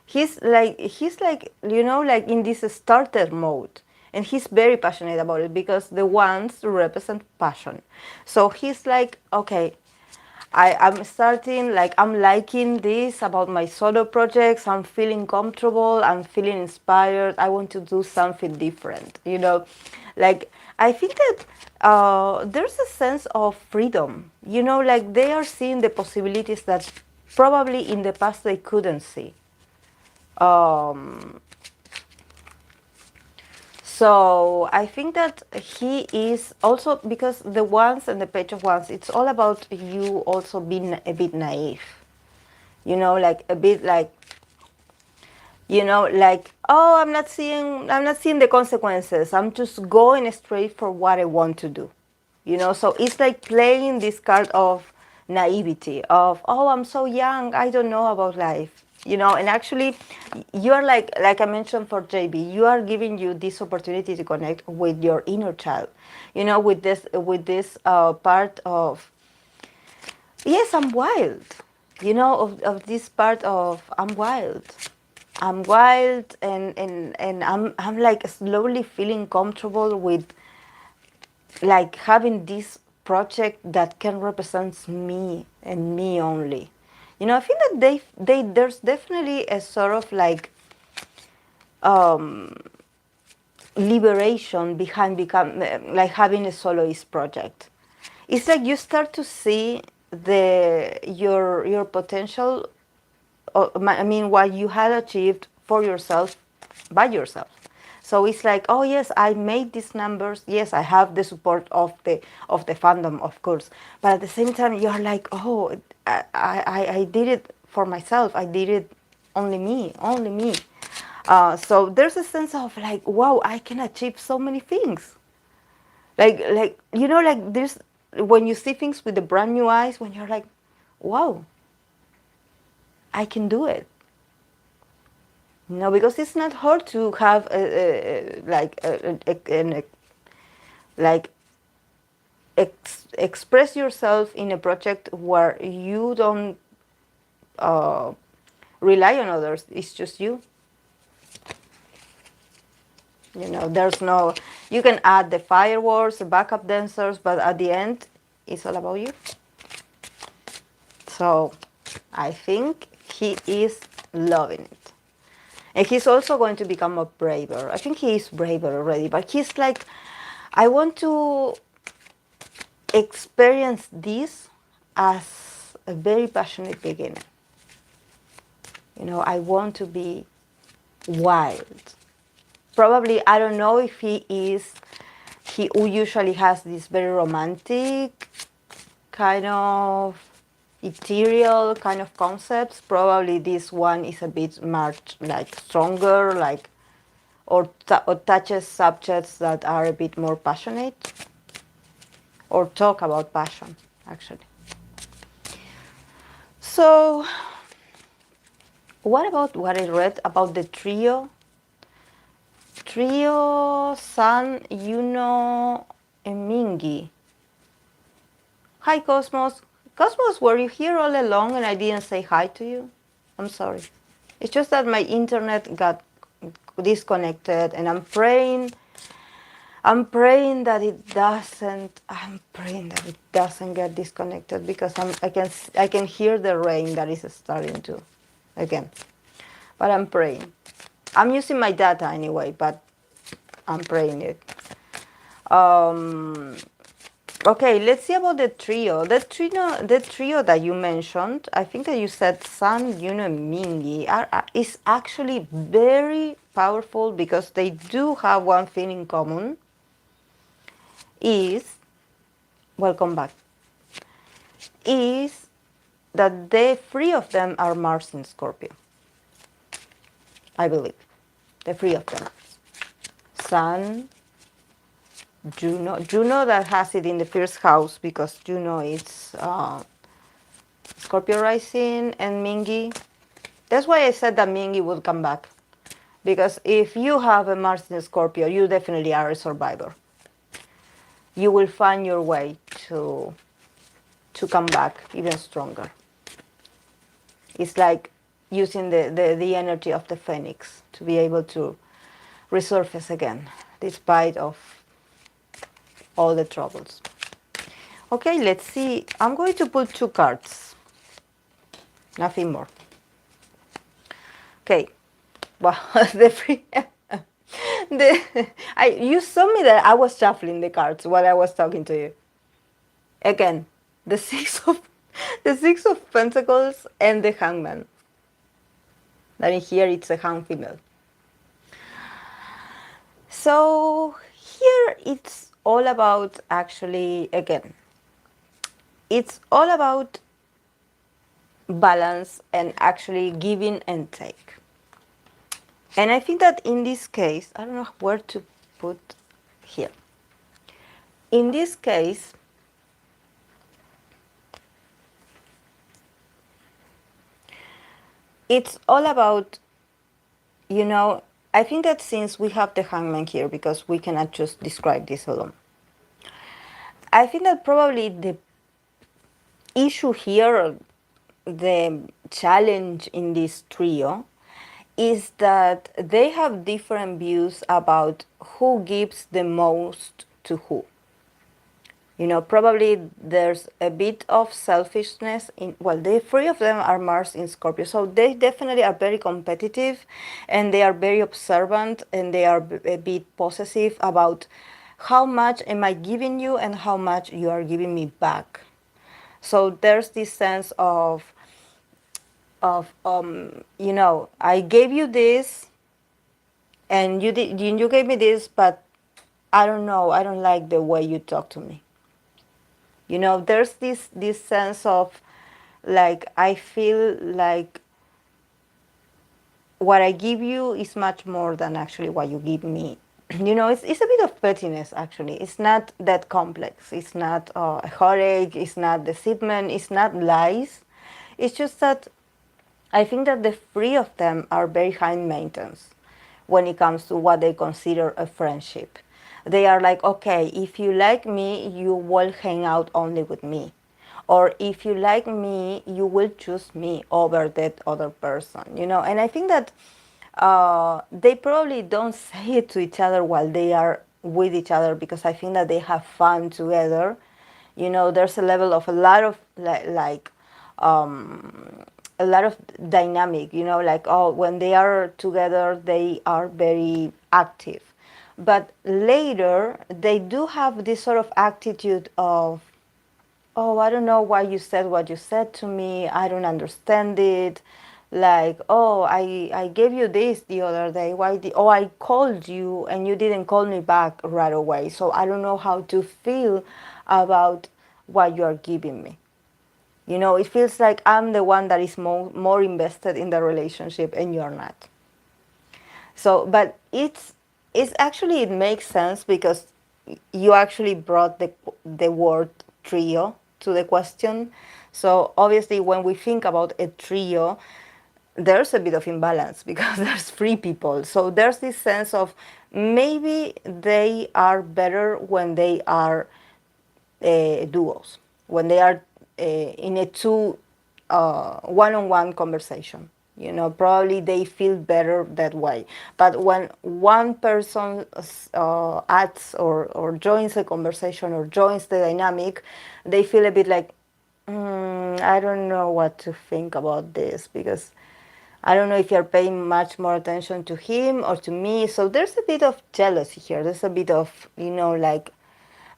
Speaker 1: He's like, you know, like in this starter mode, and he's very passionate about it, because the wands represent passion. So he's like, okay, I'm starting, like, I'm liking this about my solo projects, I'm feeling comfortable, I'm feeling inspired, I want to do something different, you know. Like, I think that there's a sense of freedom, you know, like they are seeing the possibilities that probably in the past they couldn't see. So So I think that he is also, because the Wands and the Page of Wands, it's all about you also being a bit naive. You know, like a bit like, you know, like, oh, I'm not seeing the consequences. I'm just going straight for what I want to do. You know, so it's like playing this card of naivety of, oh, I'm so young, I don't know about life. You know, and actually you're like I mentioned for JB, you are giving you this opportunity to connect with your inner child. You know, with this part of, yes, I'm wild. You know, of this part of I'm wild. I'm wild, and I'm like slowly feeling comfortable with like having this project that can represent me and me only. You know, I think that they there's definitely a sort of like um, liberation behind become like having a soloist project. It's like you start to see your potential. I mean, what you had achieved for yourself by yourself. So it's like, oh yes, I made these numbers. Yes, I have the support of the fandom, of course. But at the same time, you're like, oh, I did it for myself. I did it only me, only me. So there's a sense of like, wow, I can achieve so many things. Like you know, like there's when you see things with the brand new eyes, when you're like, wow, I can do it. No, because it's not hard to have like express yourself in a project where you don't uh, rely on others. It's just you. You know, there's no. You can add the fireworks, the backup dancers, but at the end, it's all about you. So, I think he is loving it. And he's also going to become a braver. I think he is braver already, but he's like, I want to experience this as a very passionate beginner. You know, I want to be wild. Probably, I don't know if he usually has this very romantic kind of ethereal kind of concepts. Probably this one is a bit much like stronger, like, or touches subjects that are a bit more passionate, or talk about passion, actually. So, what about what I read about the trio? Trio, Sun, Yuno, and Mingi. Hi, Cosmos. Cosmos, were you here all along and I didn't say hi to you? I'm sorry. It's just that my internet got disconnected, and I'm praying that it doesn't. I'm praying that it doesn't get disconnected, because I can hear the rain that is starting to again. But I'm praying. I'm using my data anyway, but I'm praying it. Okay, let's see about the trio. The trio that you mentioned, I think that you said Sun, Yuno, and Mingi, is actually very powerful, because they do have one thing in common. Is, welcome back, is that the three of them are Mars in Scorpio. I believe. The three of them. Sun, Juno that has it in the first house, because Juno is Scorpio rising, and Mingi. That's why I said that Mingi would come back. Because if you have a Mars in Scorpio, you definitely are a survivor. You will find your way to come back even stronger. It's like using the energy of the phoenix to be able to resurface again, despite of all the troubles. Okay, let's see. I'm going to pull 2 cards. Nothing more. Okay. Well, you saw me that I was shuffling the cards while I was talking to you. Again, the six of Pentacles and the Hangman. Then here it's a hang female. So here it's all about, actually, again, it's all about balance and actually giving and take. And I think that in this case, I don't know where to put here. In this case, it's all about, I think that since we have the hangman here, because we cannot just describe this alone, I think that probably the issue here, the challenge in this trio, is that they have different views about who gives the most to who. Probably there's a bit of selfishness in, well, the three of them are Mars in Scorpio, so they definitely are very competitive, and they are very observant, and they are a bit possessive about how much am I giving you and how much you are giving me back. So there's this sense of I gave you this, and you gave me this, but I don't know, I don't like the way you talk to me. There's this sense of, like, I feel like what I give you is much more than actually what you give me. It's a bit of pettiness, actually. It's not that complex. It's not a heartache. It's not deceitment. It's not lies. It's just that I think that the three of them are very high maintenance when it comes to what they consider a friendship. They are like, okay, if you like me, you will hang out only with me. Or if you like me, you will choose me over that other person, And I think that they probably don't say it to each other while they are with each other, because I think that they have fun together. There's a level of a lot of a lot of dynamic, like, oh, when they are together, they are very active. But later, they do have this sort of attitude of, oh, I don't know why you said what you said to me. I don't understand it. Like, oh, I gave you this the other day. Oh, I called you and you didn't call me back right away. So I don't know how to feel about what you are giving me. It feels like I'm the one that is more invested in the relationship and you're not. So, but it's actually, it makes sense because you actually brought the word trio to the question. So obviously, when we think about a trio, there's a bit of imbalance because there's three people. So there's this sense of maybe they are better when they are duos, when they are in a one-on-one conversation. Probably they feel better that way. But when one person adds or joins the conversation or joins the dynamic, they feel a bit like, I don't know what to think about this, because I don't know if you're paying much more attention to him or to me. So there's a bit of jealousy here. There's a bit of, like,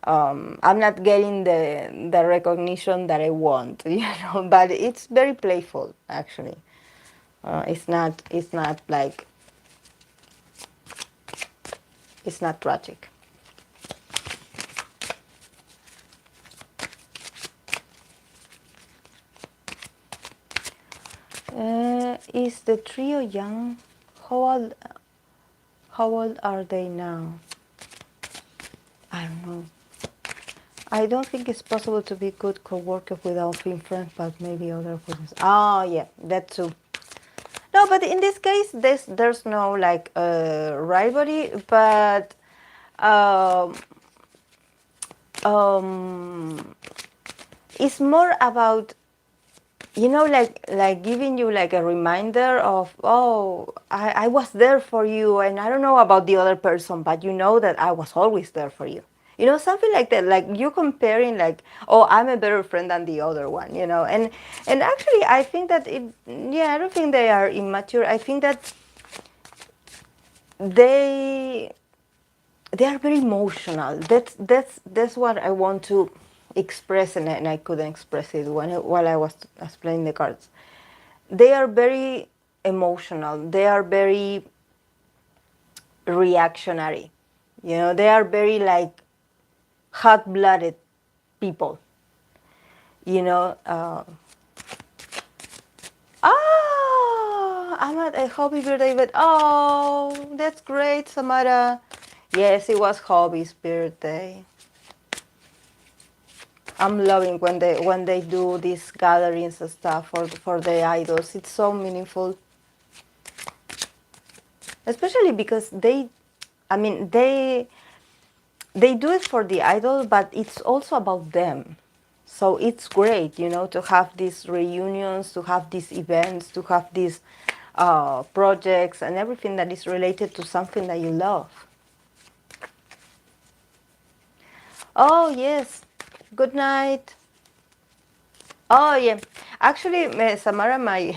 Speaker 1: I'm not getting the recognition that I want, but it's very playful, actually. It's not like, it's not tragic. Is the trio young? How old are they now? I don't know. I don't think it's possible to be good co-worker without being friends, but maybe other persons. Oh, yeah, that too. No, but in this case, there's no, like, rivalry, but um, it's more about, like giving you like a reminder of, oh, I was there for you, and I don't know about the other person, but you know that I was always there for you. Something like that, like you comparing, like, oh, I'm a better friend than the other one, and actually I think that I don't think they are immature. I think that they are very emotional. That's what I want to express, and I couldn't express it while I was explaining the cards. They are very emotional. They are very reactionary. You know, they are very like hot-blooded people. You know, Ahmad, a happy birthday, but oh, that's great, Samara. Yes, it was Hobby's birthday. I'm loving when they do these gatherings and stuff for the idols. It's so meaningful, especially because I mean, they do it for the idol, but it's also about them. So it's great, you know, to have these reunions, to have these events, to have these projects and everything that is related to something that you love. Oh, yes. Good night. Oh, yeah. Actually, Samara, my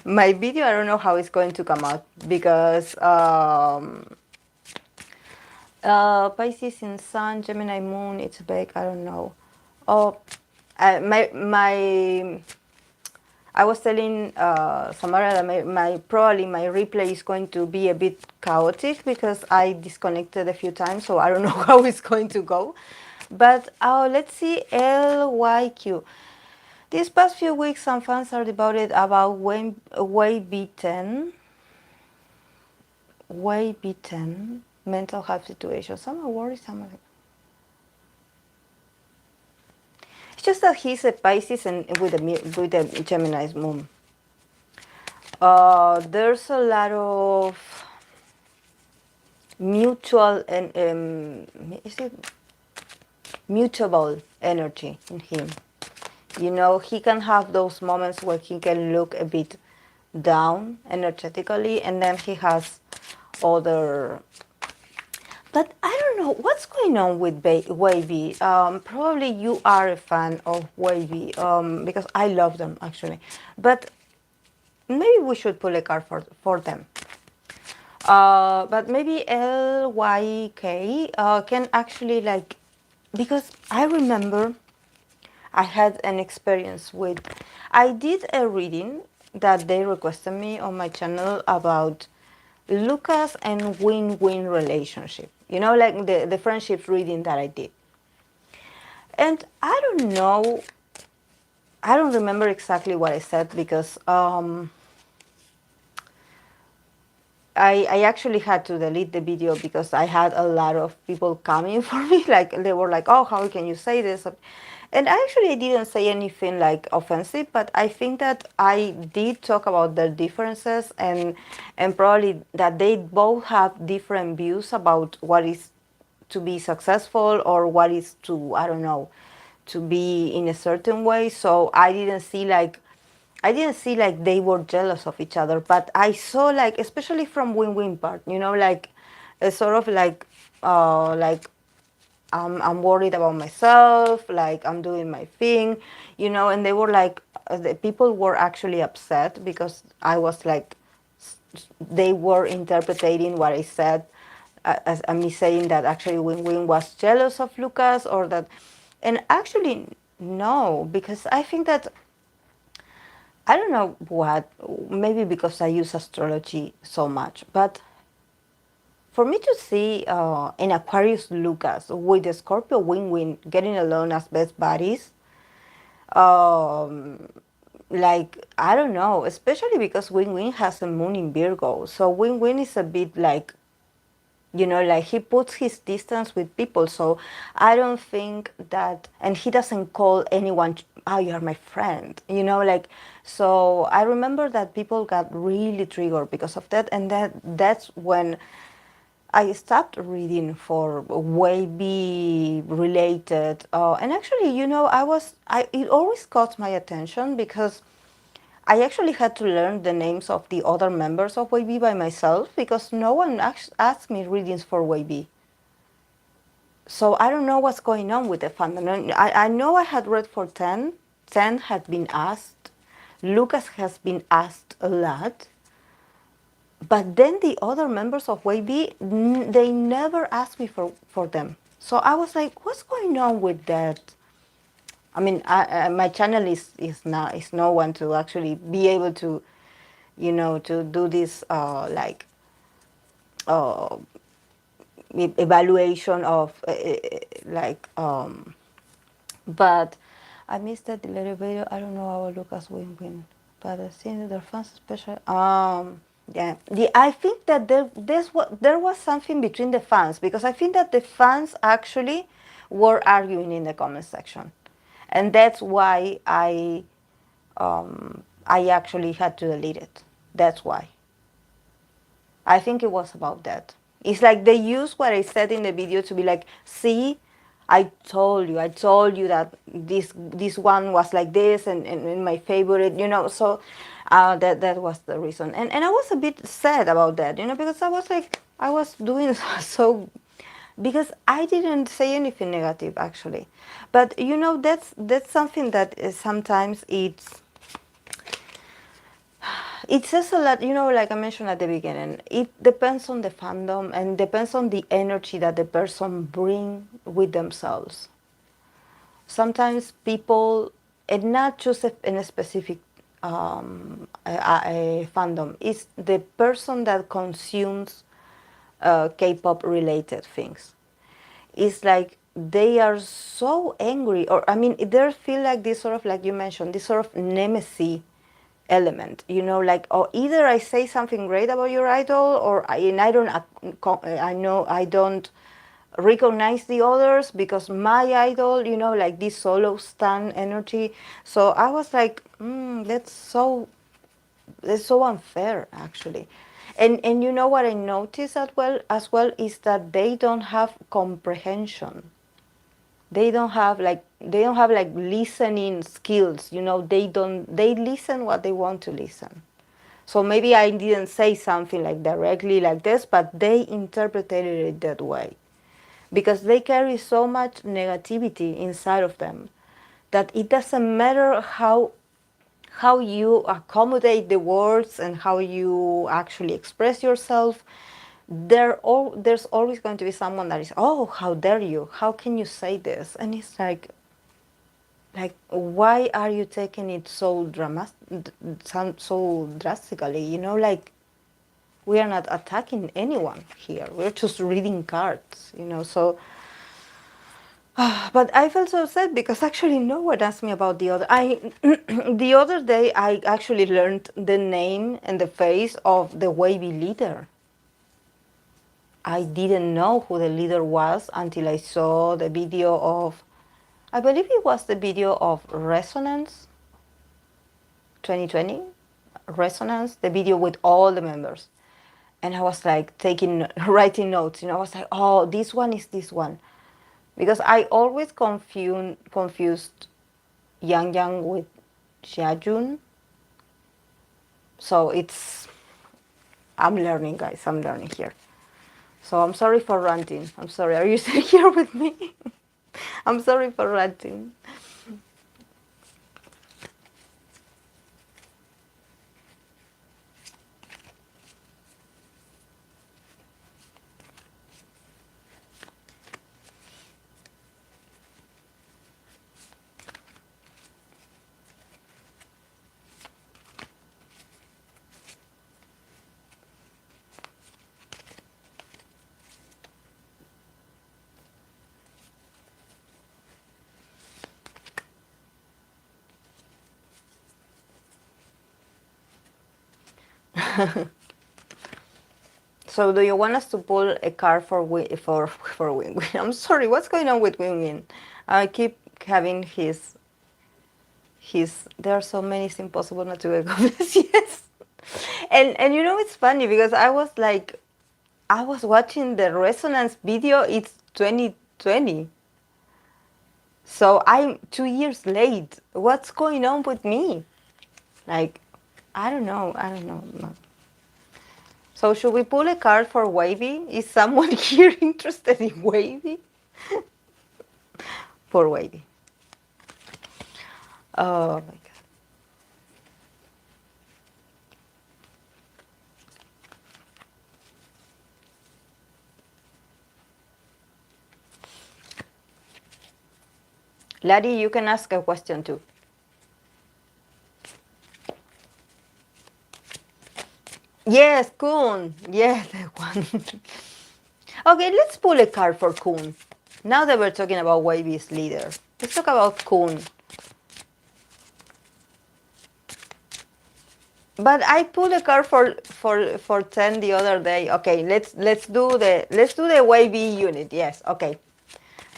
Speaker 1: my video, I don't know how it's going to come out because Pisces in Sun, Gemini Moon, it's big. I don't know. Oh, my I was telling Samara that probably my replay is going to be a bit chaotic because I disconnected a few times, so I don't know how it's going to go. But let's see, LYQ. These past few weeks, some fans are debated about Way B10, mental health situation. Some are worried, some are. It's just that he's a Pisces and with a Gemini's moon. There's a lot of mutual and is it mutable energy in him. You know, he can have those moments where he can look a bit down energetically, and then he has other. But I don't know what's going on with Wavy. Probably you are a fan of Wavy because I love them actually. But maybe we should pull a card for them. But maybe LYK can actually like, because I remember I had an experience with, I did a reading that they requested me on my channel about Lucas and win-win relationship. You know, like the friendship reading that I did. And I don't know, I don't remember exactly what I said because I actually had to delete the video because I had a lot of people coming for me. Like they were like, "Oh, how can you say this?" And actually, I didn't say anything like offensive, but I think that I did talk about their differences and probably that they both have different views about what is to be successful or what is to, I don't know, to be in a certain way. So I didn't see like they were jealous of each other, but I saw like, especially from win-win part, you know, like a sort of like I'm worried about myself, like I'm doing my thing, you know, and they were like, the people were actually upset because I was like, they were interpreting what I said as me saying that actually Win-Win was jealous of Lucas or that, and actually no, because I think that I don't know what, maybe because I use astrology so much, but for me to see an Aquarius Lucas with the Scorpio Win-Win getting along as best buddies, um, like, I don't know, especially because Win-Win has a moon in Virgo. So Win-Win is a bit like, you know, like he puts his distance with people. So I don't think that, and he doesn't call anyone, oh, you're my friend, you know, like, so I remember that people got really triggered because of that. And that's when I stopped reading for wavy related. And actually, you know, it always caught my attention because I actually had to learn the names of the other members of Wavy by myself because no one asked me readings for Wavy. So I don't know what's going on with the fandom. I know I had read for 10. 10 had been asked. Lucas has been asked a lot. But then the other members of Wavy, they never asked me for them. So I was like, what's going on with that? I mean, my channel is no one to actually be able to, you know, to do this uh, evaluation of like but I missed that little video. I don't know how it look as win-win, but I think that their fans especially yeah, I think that there was something between the fans, because I think that the fans actually were arguing in the comment section, and that's why I actually had to delete it. That's why. I think it was about that. It's like they use what I said in the video to be like, see, I told you that this one was like this, and my favorite, so that was the reason. And I was a bit sad about that, because I was like, I was doing so, because I didn't say anything negative actually. But that's something that sometimes it says a lot, like I mentioned at the beginning. It depends on the fandom and depends on the energy that the person bring with themselves. Sometimes people, and not just in a specific a fandom, it's the person that consumes K-pop related things. It's like they are so angry, or I mean, they feel like this sort of, like you mentioned, this sort of nemesis element, like, or either I say something great about your idol, or I don't, I know I don't recognize the others because my idol, like this solo stan energy. So I was like, that's so unfair actually. And what I noticed as well is that they don't have comprehension. They don't have like listening skills. They listen what they want to listen. So maybe I didn't say something like directly like this, but they interpreted it that way, because they carry so much negativity inside of them that it doesn't matter how you accommodate the words and how you actually express yourself. There's always going to be someone that is, oh, how dare you, how can you say this? And it's like, why are you taking it so so drastically? Like, we are not attacking anyone here, we're just reading cards. So but I felt so sad because actually no one asked me about the other. The other day I actually learned the name and the face of the wavy leader. I didn't know who the leader was until I saw the video of, I believe it was the video of Resonance 2020, Resonance, the video with all the members. And I was like writing notes, I was like, oh, this one is this one. Because I always confused Yang Yang with Xiajun. So I'm learning, guys, I'm learning here. So I'm sorry for ranting. I'm sorry, are you still here with me? I'm sorry for ranting. So do you want us to pull a card for Win Win? I'm sorry, what's going on with Win Win? I keep having his. There are so many, it's impossible not to go. Yes. And it's funny because I was watching the Resonance video. It's 2020. So I'm 2 years late. What's going on with me? Like, I don't know. No. So should we pull a card for Wavy? Is someone here interested in Wavy? For Wavy. Oh my God. Laddie, you can ask a question too. Yes, Kun. Yes, the one. Okay, let's pull a card for Kun. Now that we're talking about Wavy's leader, let's talk about Kun. But I pulled a card for 10 the other day. Okay, let's do the Wavy unit. Yes, okay.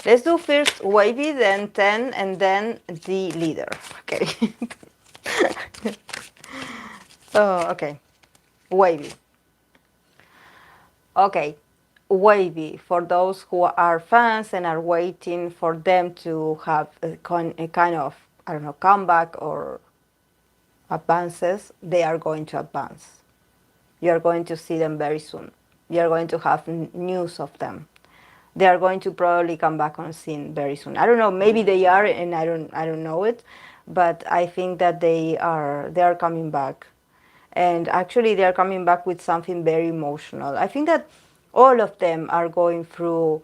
Speaker 1: Let's do first Wavy, then 10, and then the leader. Okay. Oh, okay. Wavy. Okay. Wavy, for those who are fans and are waiting for them to have a kind of, I don't know, comeback or advances, they are going to advance. You are going to see them very soon. You are going to have news of them. They are going to probably come back on scene very soon. I don't know, maybe they are, and I don't know it, but I think that they are coming back. And actually they are coming back with something very emotional. I think that all of them are going through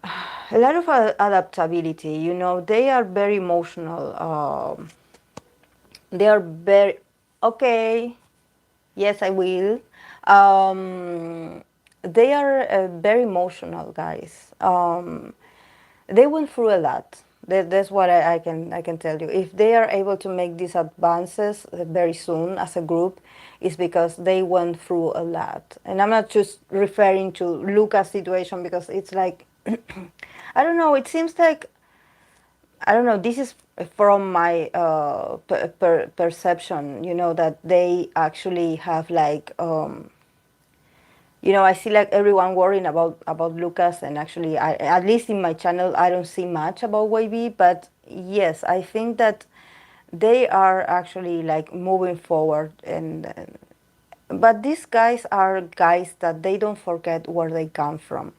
Speaker 1: a lot of adaptability. They are very emotional. They are very okay. Yes, I will. They are very emotional guys. They went through a lot. That's what I can tell you. If they are able to make these advances very soon as a group, it's because they went through a lot. And I'm not just referring to Luca's situation, because it's like I don't know. It seems like, I don't know. This is from my perception. That they actually have like. I see like everyone worrying about Lucas, and actually, at least in my channel, I don't see much about Wavy. But yes, I think that they are actually like moving forward, and but these guys are guys that they don't forget where they come from.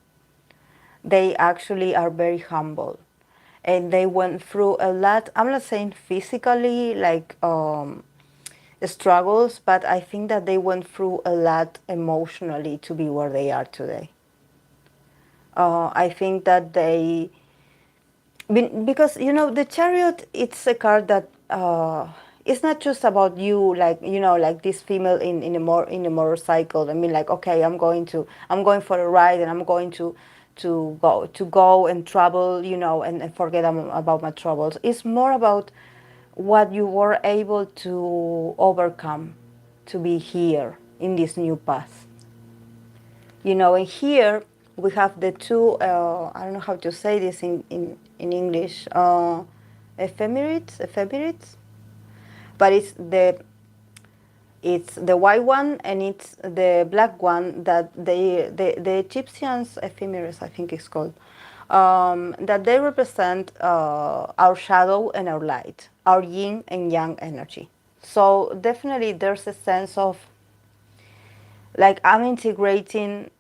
Speaker 1: They actually are very humble, and they went through a lot. I'm not saying physically, like struggles, but I think that they went through a lot emotionally to be where they are today. I think that because the chariot, it's a card that it's not just about you, like like this female in a motorcycle. I mean, like, okay, I'm going for a ride, and I'm going to go and travel, and forget about my troubles. It's more about what you were able to overcome to be here in this new path. And here we have the two, I don't know how to say this in English, ephemerides, but it's the white one and it's the black one that the Egyptians ephemeris, I think it's called, that they represent our shadow and our light, our yin and yang energy. So definitely there's a sense of like I'm integrating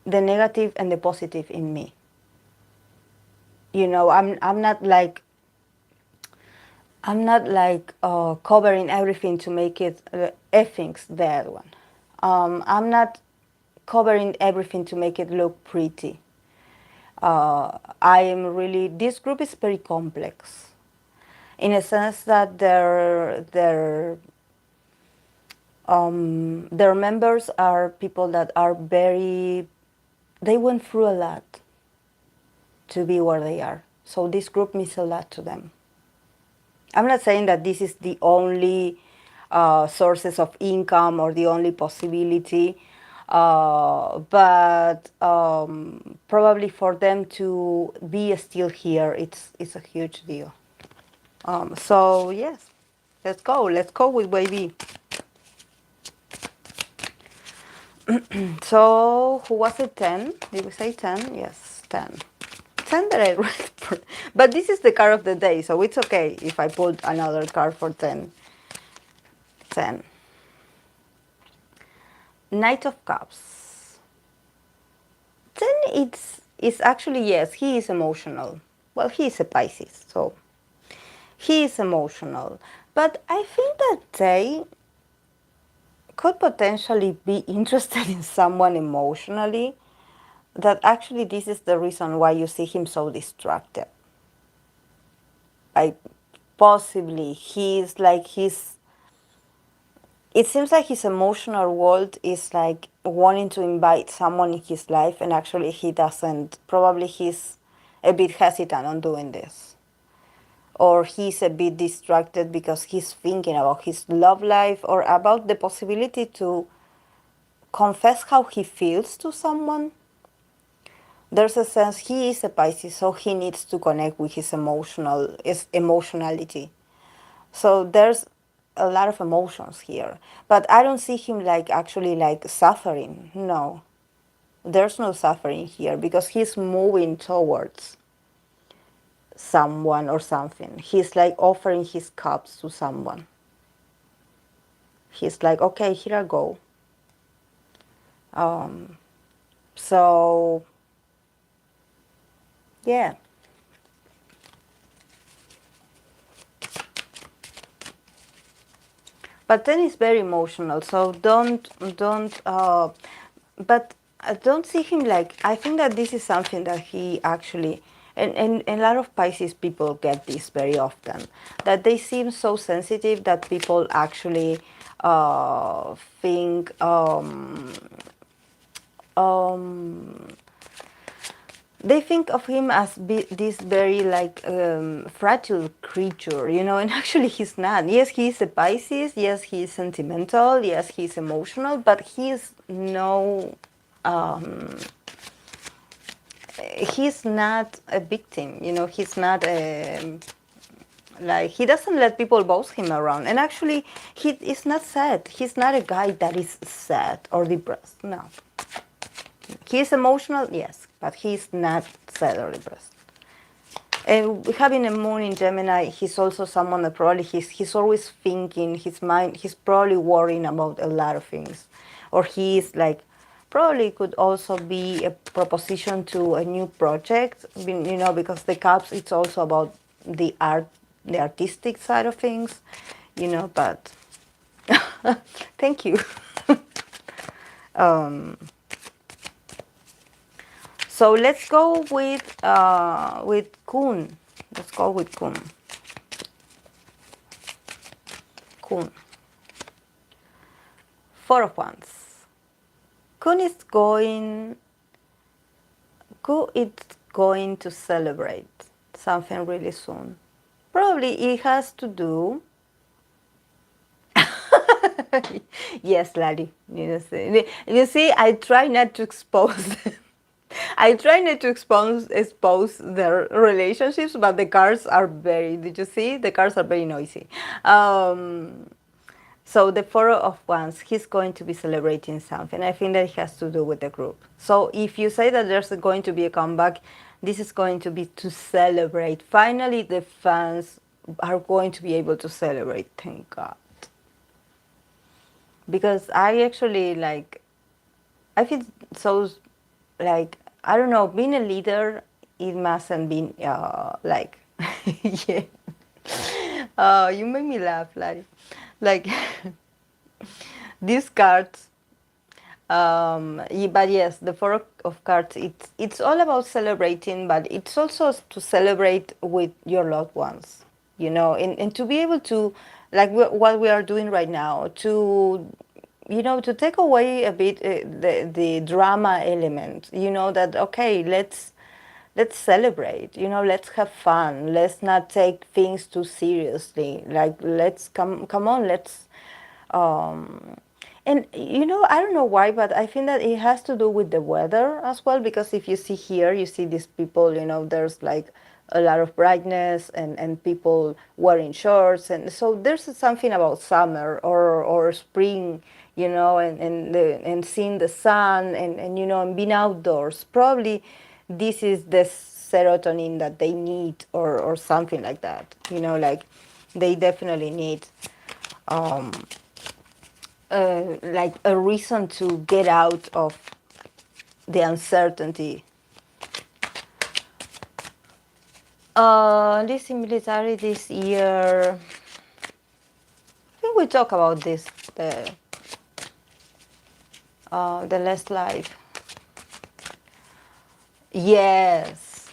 Speaker 1: the negative and the positive in me. I'm not like covering everything to make it everything's the other one. I'm not covering everything to make it look pretty. I am really, this group is very complex in a sense that their members are people that are they went through a lot to be where they are. So this group means a lot to them. I'm not saying that this is the only sources of income or the only possibility, but probably for them to be still here, it's a huge deal. So yes, let's go. Let's go with Wavy. So who was it? 10? Did we say 10? Yes, 10. 10 that I read. But this is the card of the day, so it's okay if I put another card for 10. 10. Knight of Cups. 10, it's actually, yes, he is emotional. Well, he is a Pisces, so he is emotional. But I think that they could potentially be interested in someone emotionally, that actually this is the reason why you see him so distracted. Like, possibly it seems like his emotional world is like wanting to invite someone in his life, and actually he doesn't. Probably he's a bit hesitant on doing this, or he's a bit distracted because he's thinking about his love life or about the possibility to confess how he feels to someone. There's a sense he is a Pisces, so he needs to connect with his emotionality. So there's a lot of emotions here, but I don't see him like actually like suffering. No, there's no suffering here because he's moving towards someone or something. He's like offering his cups to someone. He's like, okay, here I go. So yeah. But then it's very emotional, so don't. But I don't see him like. I think that this is something that he actually, and a lot of Pisces people get this very often, that they seem so sensitive that people actually think um, they think of him as this very like fragile creature, you know, and actually he's not. Yes, he's a Pisces. Yes, he's sentimental. Yes, he's emotional, but he's not a victim. You know, he's not a like he doesn't let people boss him around. And actually, he is not sad. He's not a guy that is sad or depressed. No. He's emotional, yes, but he's not sad or depressed. And having a moon in Gemini, he's also someone that probably he's always thinking, his mind, he's probably worrying about a lot of things. Or he's like, probably could also be a proposition to a new project, you know, because the cups, it's also about the art, the artistic side of things, you know, but thank you. So let's go with Kun. Let's go with Kun. Kun. Four of Wands. Kun is going to celebrate something really soon. Probably it has to do. Yes, Larry. You see, I try not to expose. I try not to expose their relationships, but the cards are very. Did you see? The cards are very noisy. So the Four of Wands, he's going to be celebrating something. I think that it has to do with the group. So if you say that there's going to be a comeback, this is going to be to celebrate. Finally, the fans are going to be able to celebrate. Thank God. Because I actually like, I feel so like, I don't know, being a leader, it mustn't be like, yeah. You make me laugh, Larry. Like, these cards, but yes, the Four of Cards, it's all about celebrating, but it's also to celebrate with your loved ones, you know, and to be able to, like what we are doing right now, to, you know, to take away a bit the drama element, you know, that, okay, let's celebrate, you know, let's have fun, let's not take things too seriously, like let's come on, let's and you know, I don't know why, but I think that it has to do with the weather as well, because if you see here, you see these people, you know, there's like a lot of brightness and people wearing shorts, and so there's something about summer or spring, you know, and seeing the sun and you know, and being outdoors. Probably this is the serotonin that they need, or something like that, you know, like they definitely need like a reason to get out of the uncertainty. This in military this year, I think we talk about this the last live. Yes,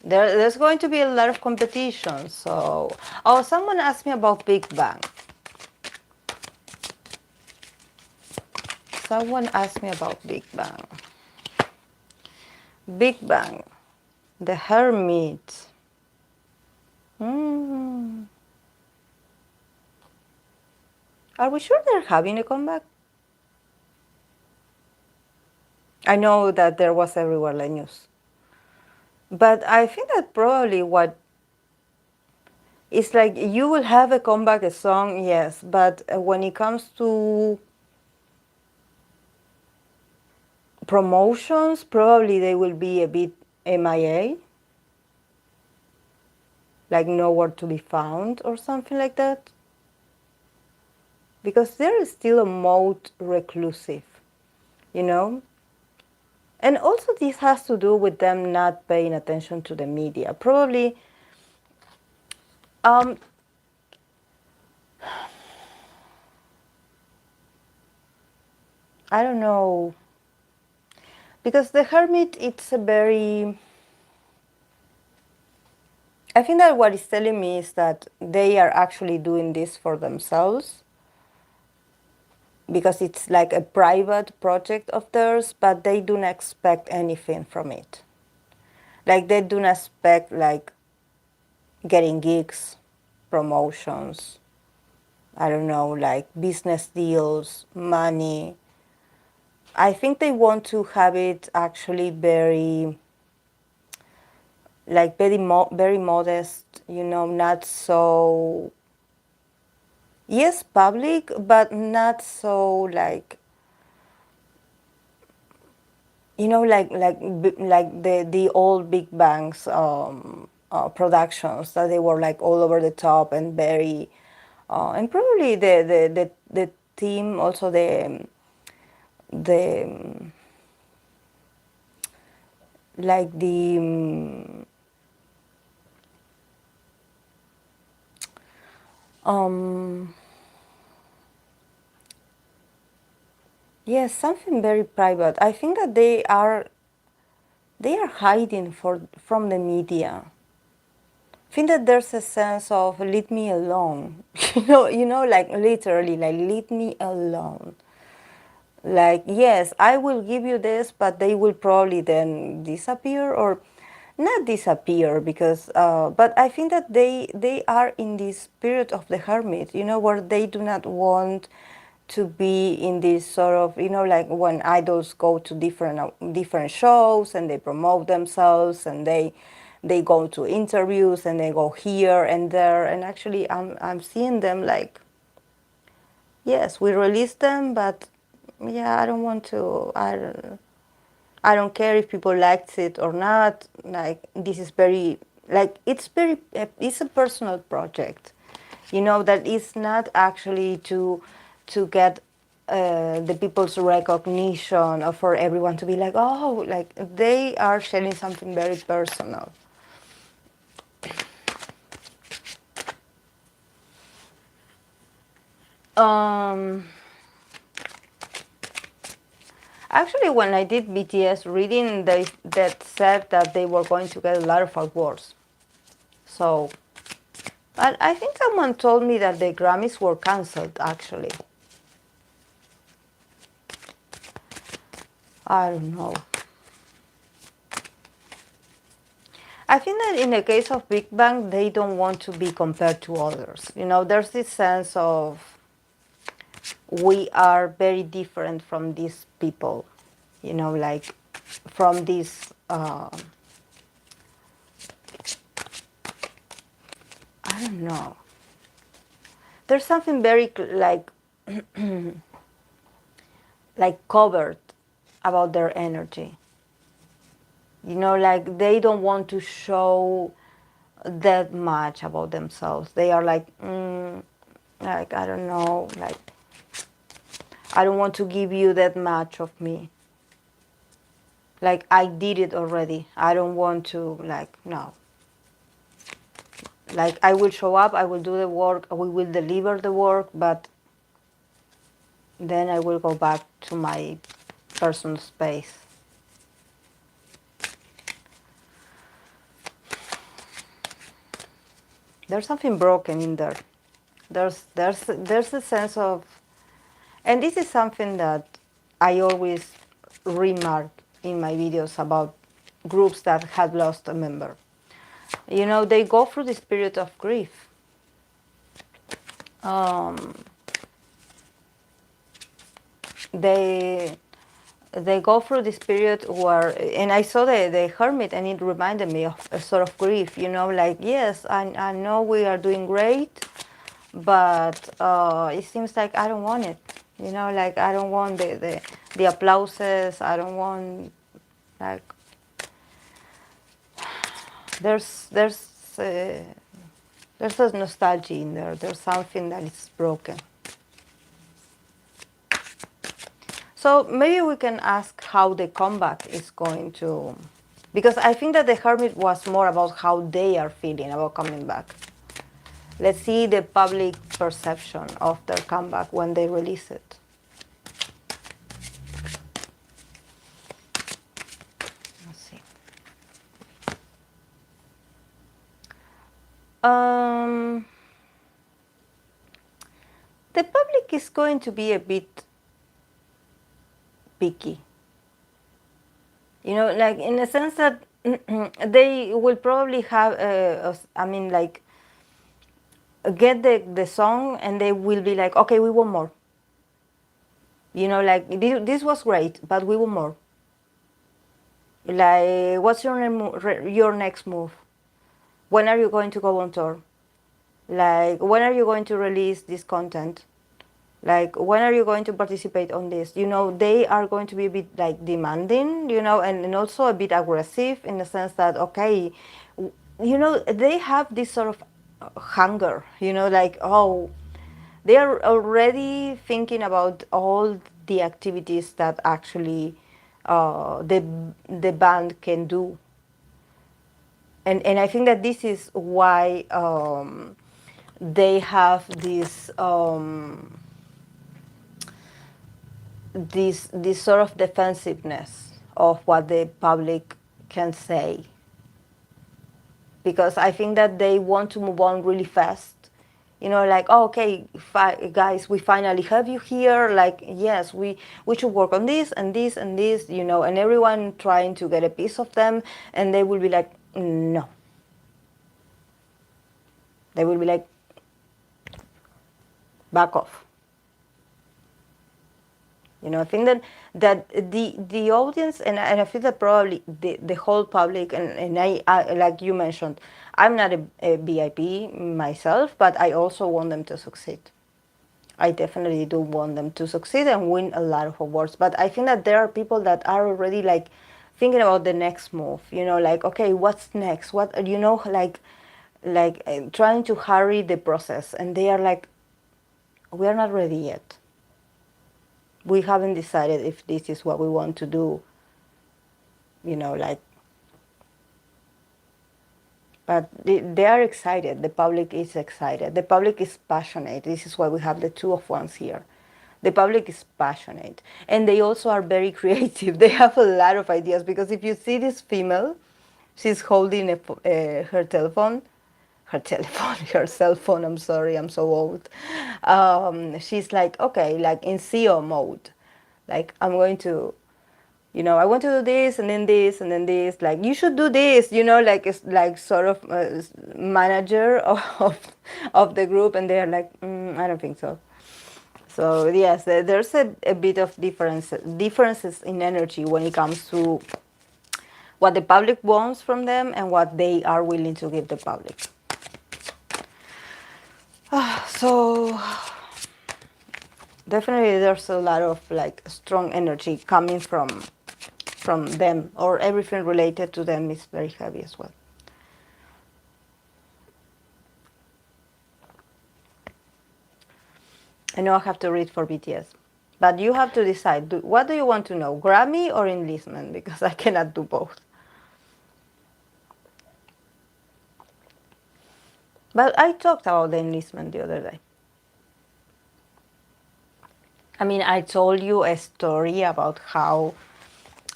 Speaker 1: there's going to be a lot of competition. So, oh, someone asked me about Big Bang. Someone asked me about Big Bang. Big Bang, the Hermit. Hmm. Are we sure they're having a comeback? I know that there was everywhere like news. But I think that probably what it's like you will have a comeback song, yes, but when it comes to promotions, probably they will be a bit MIA, like nowhere to be found or something like that. Because there is still a mode reclusive, you know? And also this has to do with them not paying attention to the media. Probably, um, I don't know, because the Hermit, it's a very, I think that what it's telling me is that they are actually doing this for themselves because it's like a private project of theirs, but they do not expect anything from it. Like they do not expect like getting gigs, promotions, I don't know, like business deals, money. I think they want to have it actually very, like very modest, you know, not so, yes, public, but not so like, you know, like the old big bangs productions that they were like all over the top and very, and probably the team also the like the um yes, something very private. I think that they are hiding from the media. I think that there's a sense of leave me alone. Like literally, like leave me alone. Like, yes, I will give you this, but they will probably then disappear or not disappear because, but I think that they are in this spirit of the hermit, where they do not want to be in this sort of, like when idols go to different shows and they promote themselves and they go to interviews and they go here and there, and actually I'm seeing them like, yes, we release them, but yeah, I don't want to. I don't care if people liked it or not. Like this is very like it's a personal project, that it's not actually to get the people's recognition or for everyone to be like, oh, like they are sharing something very personal. Um, Actually, when I did BTS reading, that said that they were going to get a lot of awards. So, but I think someone told me that the Grammys were cancelled. Actually, I don't know. I think that in the case of Big Bang, they don't want to be compared to others. There's this sense of we are very different from these people. Like from this. I don't know. There's something very like covered about their energy. Like they don't want to show that much about themselves. They are like, like I don't know, like I don't want to give you that much of me. Like I did it already. I don't want to, like, no. Like I will show up, I will do the work, we will deliver the work, but then I will go back to my personal space. There's something broken in there. There's a sense of, and this is something that I always remark in my videos about groups that had lost a member. You know, they go through this period of grief. They they go through this period where, and I saw the hermit, and it reminded me of a sort of grief, you know, like, yes, I know we are doing great, but it seems like I don't want it, you know, like I don't want the applauses, I don't want, like, there's uh, there's a nostalgia in there, there's something that is broken. So maybe we can ask how the comeback is going to, because I think that the hermit was more about how they are feeling about coming back. Let's see the public perception of their comeback when they release it. Let's see. The public is going to be a bit picky. You know, like in a sense that they will probably have, I mean, like, get the song and they will be like, okay, we want more. You know, like, this was great, but we want more. Like, what's your next move? When are you going to go on tour? Like, when are you going to release this content? Like, when are you going to participate on this? You know, they are going to be a bit like demanding, you know, and also a bit aggressive in the sense that, okay, you know, they have this sort of hunger, you know, like, oh, they are already thinking about all the activities that actually the band can do. And I think that this is why they have this sort of defensiveness of what the public can say, because I think that they want to move on really fast. You know, like, oh, okay, guys, we finally have you here. Like, yes, we should work on this and this and this, you know, and everyone trying to get a piece of them, and they will be like, no. They will be like, back off. You know, I think that the audience, and I feel that probably the whole public, and I, like you mentioned, I'm not a VIP myself, but I also want them to succeed. I definitely do want them to succeed and win a lot of awards. But I think that there are people that are already like thinking about the next move. You know, like, okay, what's next? What, you know, like trying to hurry the process, and they are like, we are not ready yet. We haven't decided if this is what we want to do, you know, like, but they are excited. The public is excited. The public is passionate. This is why we have the Two of Wands here. The public is passionate. And they also are very creative. They have a lot of ideas, because if you see this female, she's holding her telephone, her cell phone, I'm sorry, I'm so old. She's like, okay, like in CEO mode. Like, I'm going to, you know, I want to do this and then this and then this. Like, you should do this, you know, like, it's like sort of manager of the group, and they're like, I don't think so. So yes, there's a bit of differences in energy when it comes to what the public wants from them and what they are willing to give the public. So definitely there's a lot of like strong energy coming from them, or everything related to them is very heavy as well. I know I have to read for BTS, but you have to decide, what do you want to know, Grammy or enlistment, because I cannot do both. But I talked about the enlistment the other day. I mean, I told you a story about how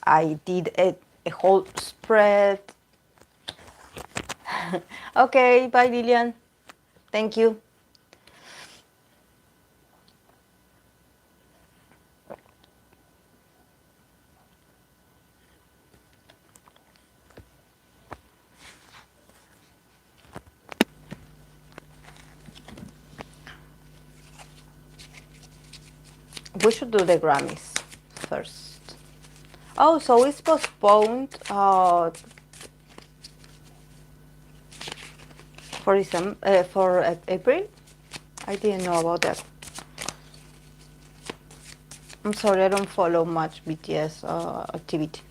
Speaker 1: I did a whole spread. Okay, bye, Lilian. Thank you. We should do the Grammys first. Oh, so it's postponed for April? I didn't know about that. I'm sorry, I don't follow much BTS activity.